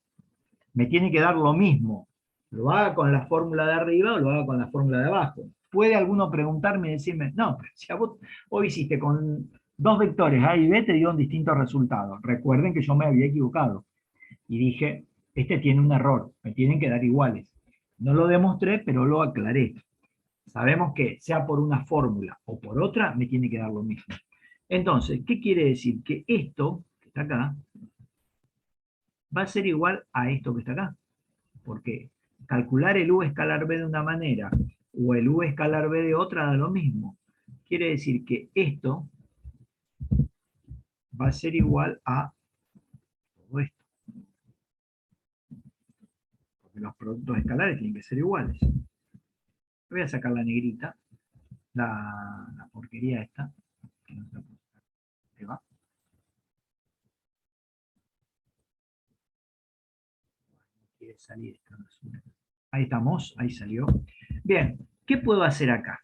me tiene que dar lo mismo, lo haga con la fórmula de arriba o lo haga con la fórmula de abajo. Puede alguno preguntarme y decirme, no, pero si a vos hoy hiciste con dos vectores A y B te dieron distintos resultados. Recuerden que yo me había equivocado y dije, este tiene un error, me tienen que dar iguales. No lo demostré, pero lo aclaré. Sabemos que sea por una fórmula o por otra, me tiene que dar lo mismo. Entonces, ¿qué quiere decir? Que esto, que está acá, va a ser igual a esto que está acá. Porque calcular el U escalar B de una manera o el U escalar B de otra da lo mismo. Quiere decir que esto va a ser igual a todo esto. porque los productos escalares tienen que ser iguales. Voy a sacar la negrita, la porquería esta, que no se la puedo sacar. Ahí va. Quiere salir esta basura. Ahí estamos, ahí salió. Bien, ¿qué puedo hacer acá?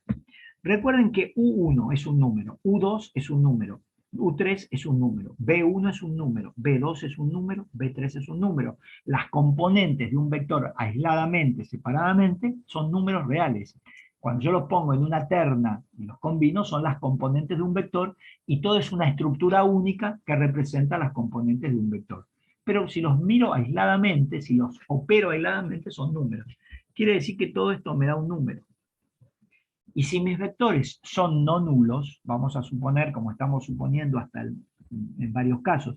Recuerden que U1 es un número, U2 es un número, U3 es un número, B1 es un número, B2 es un número, B3 es un número. Las componentes de un vector aisladamente, separadamente, son números reales. Cuando yo los pongo en una terna y los combino, son las componentes de un vector, y todo es una estructura única que representa las componentes de un vector. Pero si los miro aisladamente, si los opero aisladamente, son números. Quiere decir que todo esto me da un número. Y si mis vectores son no nulos, vamos a suponer, como estamos suponiendo en varios casos,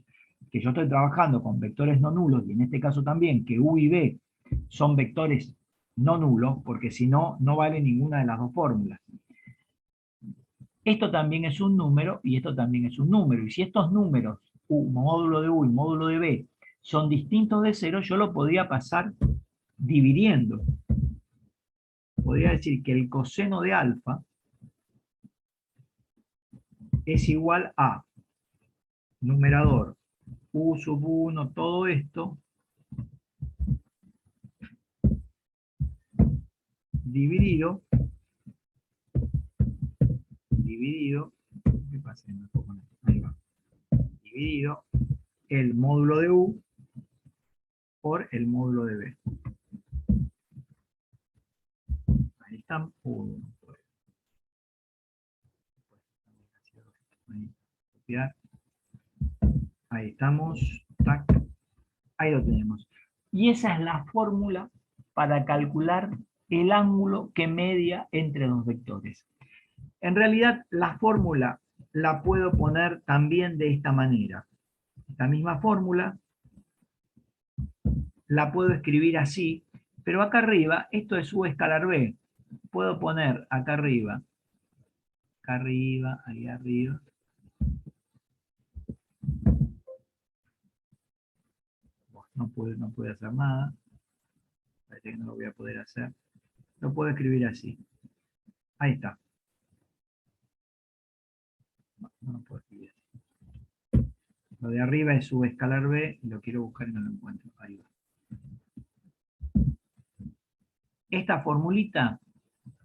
que yo estoy trabajando con vectores no nulos, y en este caso también, que U y B son vectores no nulos, porque si no, no vale ninguna de las dos fórmulas. Esto también es un número, y esto también es un número. Y si estos números, módulo de U y módulo de B, son distintos de cero, yo lo podría pasar dividiendo. Podría decir que el coseno de alfa es igual a numerador U sub 1, todo esto, dividido, ¿qué pasa? Ahí va. Dividido el módulo de U por el módulo de B. Ahí están. Ahí estamos. Tac. Ahí lo tenemos. Y esa es la fórmula para calcular el ángulo que media entre dos vectores. En realidad, la fórmula la puedo poner también de esta manera. Esta misma fórmula la puedo escribir así, pero acá arriba, esto es U escalar B. Puedo poner acá arriba, ahí arriba. No puede hacer nada. Parece que no lo voy a poder hacer. Lo puedo escribir así. Ahí está. No lo puedo escribir así. Lo de arriba es U escalar B, y lo quiero buscar y no lo encuentro. Ahí va. Esta formulita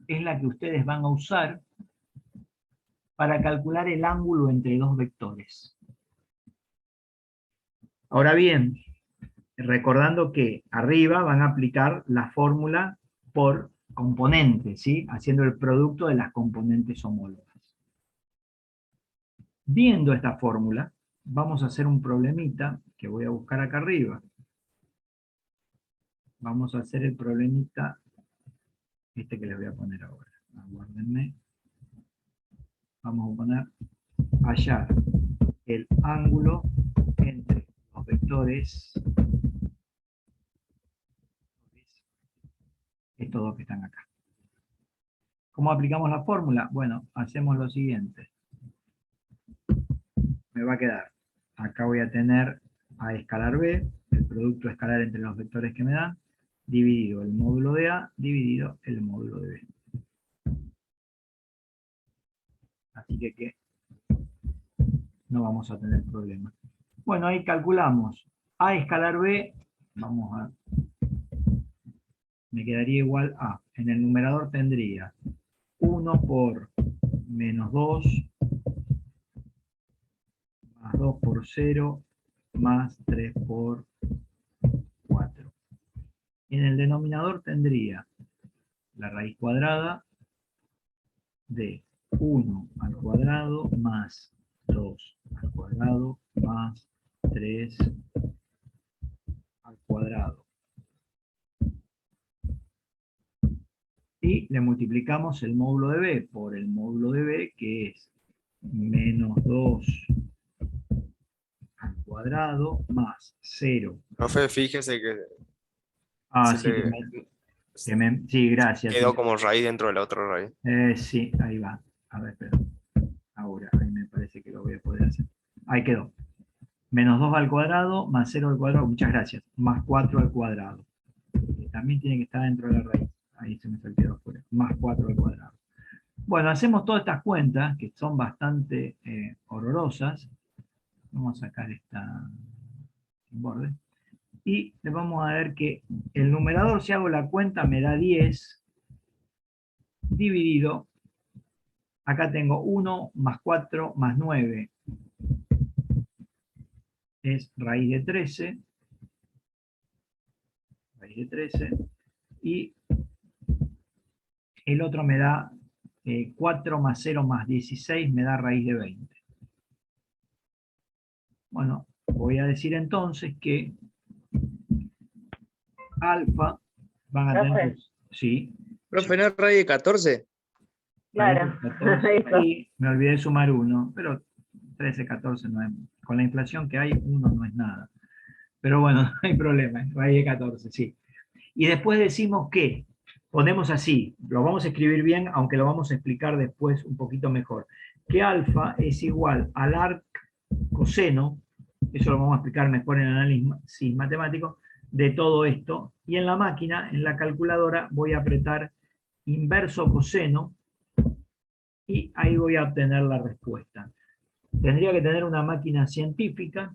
es la que ustedes van a usar para calcular el ángulo entre dos vectores. Ahora bien, recordando que arriba van a aplicar la fórmula por componente, ¿sí? Haciendo el producto de las componentes homólogas. Viendo esta fórmula, vamos a hacer un problemita que voy a buscar acá arriba. Vamos a hacer el problemita este que les voy a poner ahora. Aguárdenme. Vamos a poner hallar el ángulo entre los vectores, estos dos que están acá. ¿Cómo aplicamos la fórmula? Bueno, hacemos lo siguiente. Me va a quedar, acá voy a tener A escalar B, el producto escalar entre los vectores que me dan, dividido el módulo de A, dividido el módulo de B. Así que no vamos a tener problema. Bueno, ahí calculamos A escalar B, me quedaría igual a, en el numerador tendría 1 por menos 2, más 2 por 0, más 3 por 4. Y en el denominador tendría la raíz cuadrada de 1 al cuadrado más 2 al cuadrado más 3 al cuadrado. Y le multiplicamos el módulo de B por el módulo de B, que es menos 2 al cuadrado más 0. Profe, fíjese que Sí, gracias. quedó como raíz dentro de la otra raíz. Sí, ahí va. A ver, espera. Ahora, ahí me parece que lo voy a poder hacer. Ahí quedó. Menos 2 al cuadrado, más 0 al cuadrado, muchas gracias. Más 4 al cuadrado. también tiene que estar dentro de la raíz. Ahí se me salió afuera. Más 4 al cuadrado. Bueno, hacemos todas estas cuentas, que son bastante horrorosas. Vamos a sacar esta sin borde. Y le vamos a ver que el numerador, si hago la cuenta, me da 10 dividido. Acá tengo 1 más 4 más 9. Es raíz de 13. Raíz de 13. Y el otro me da 4 más 0 más 16, me da raíz de 20. Bueno, voy a decir entonces que alfa van a tener... Sí. Profe, ¿no es raíz de 14? Claro. Ahí me olvidé de sumar 1, pero 13, 14 no es... Con la inflación que hay, 1 no es nada. Pero bueno, no hay problema, raíz de 14, sí. Y después decimos que, ponemos así, lo vamos a escribir bien, aunque lo vamos a explicar después un poquito mejor, que alfa es igual al arc coseno, eso lo vamos a explicar mejor en el análisis matemático, de todo esto, y en la máquina, en la calculadora, voy a apretar inverso coseno, y ahí voy a obtener la respuesta. Tendría que tener una máquina científica,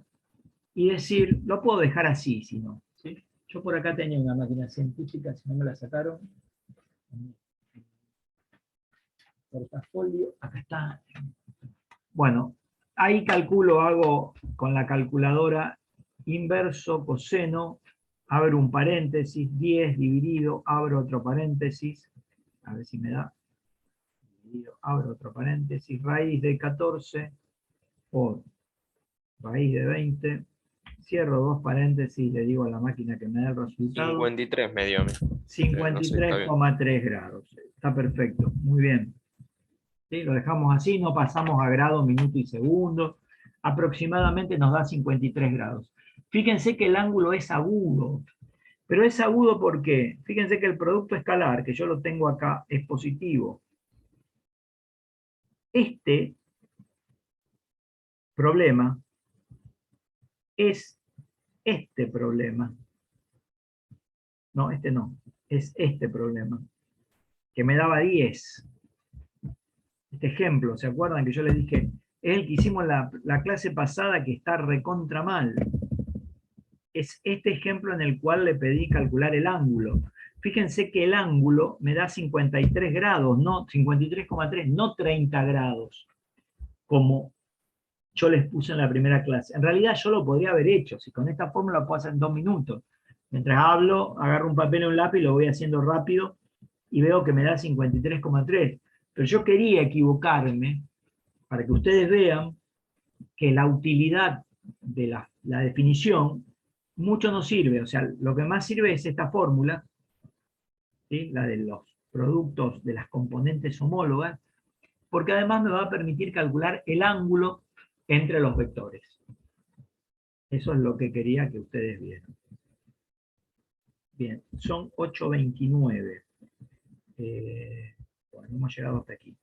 y decir, lo puedo dejar así, si no. ¿Sí? Yo por acá tenía una máquina científica, si no me la sacaron. Portafolio, acá está. Bueno, ahí calculo, hago con la calculadora inverso coseno, abro un paréntesis, 10 dividido, abro otro paréntesis, a ver si me da, dividido, abro otro paréntesis, raíz de 14 por raíz de 20, cierro dos paréntesis y le digo a la máquina que me dé el resultado. 53 me dio. 53,3 grados. Está perfecto, muy bien. ¿Sí? Lo dejamos así, no pasamos a grado, minuto y segundo. Aproximadamente nos da 53 grados. Fíjense que el ángulo es agudo. Pero es agudo porque, fíjense que el producto escalar, que yo lo tengo acá, es positivo. Este problema es este problema. No, este no. Es este problema. Que me daba 10. Este ejemplo, ¿se acuerdan que yo les dije? Es el que hicimos la clase pasada que está recontra mal. Es este ejemplo en el cual le pedí calcular el ángulo. Fíjense que el ángulo me da 53 grados, no 53,3, no 30 grados, como yo les puse en la primera clase. En realidad yo lo podría haber hecho, si con esta fórmula lo puedo hacer en 2 minutos. Mientras hablo, agarro un papel y un lápiz, lo voy haciendo rápido, y veo que me da 53,3. Pero yo quería equivocarme, para que ustedes vean que la utilidad de la definición mucho no sirve. O sea, lo que más sirve es esta fórmula, ¿sí? La de los productos de las componentes homólogas, porque además me va a permitir calcular el ángulo entre los vectores. Eso es lo que quería que ustedes vieran. Bien, son 8:29. Bueno, hemos llegado hasta aquí.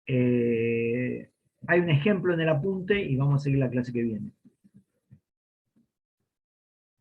Hay un ejemplo en el apunte y vamos a seguir la clase que viene.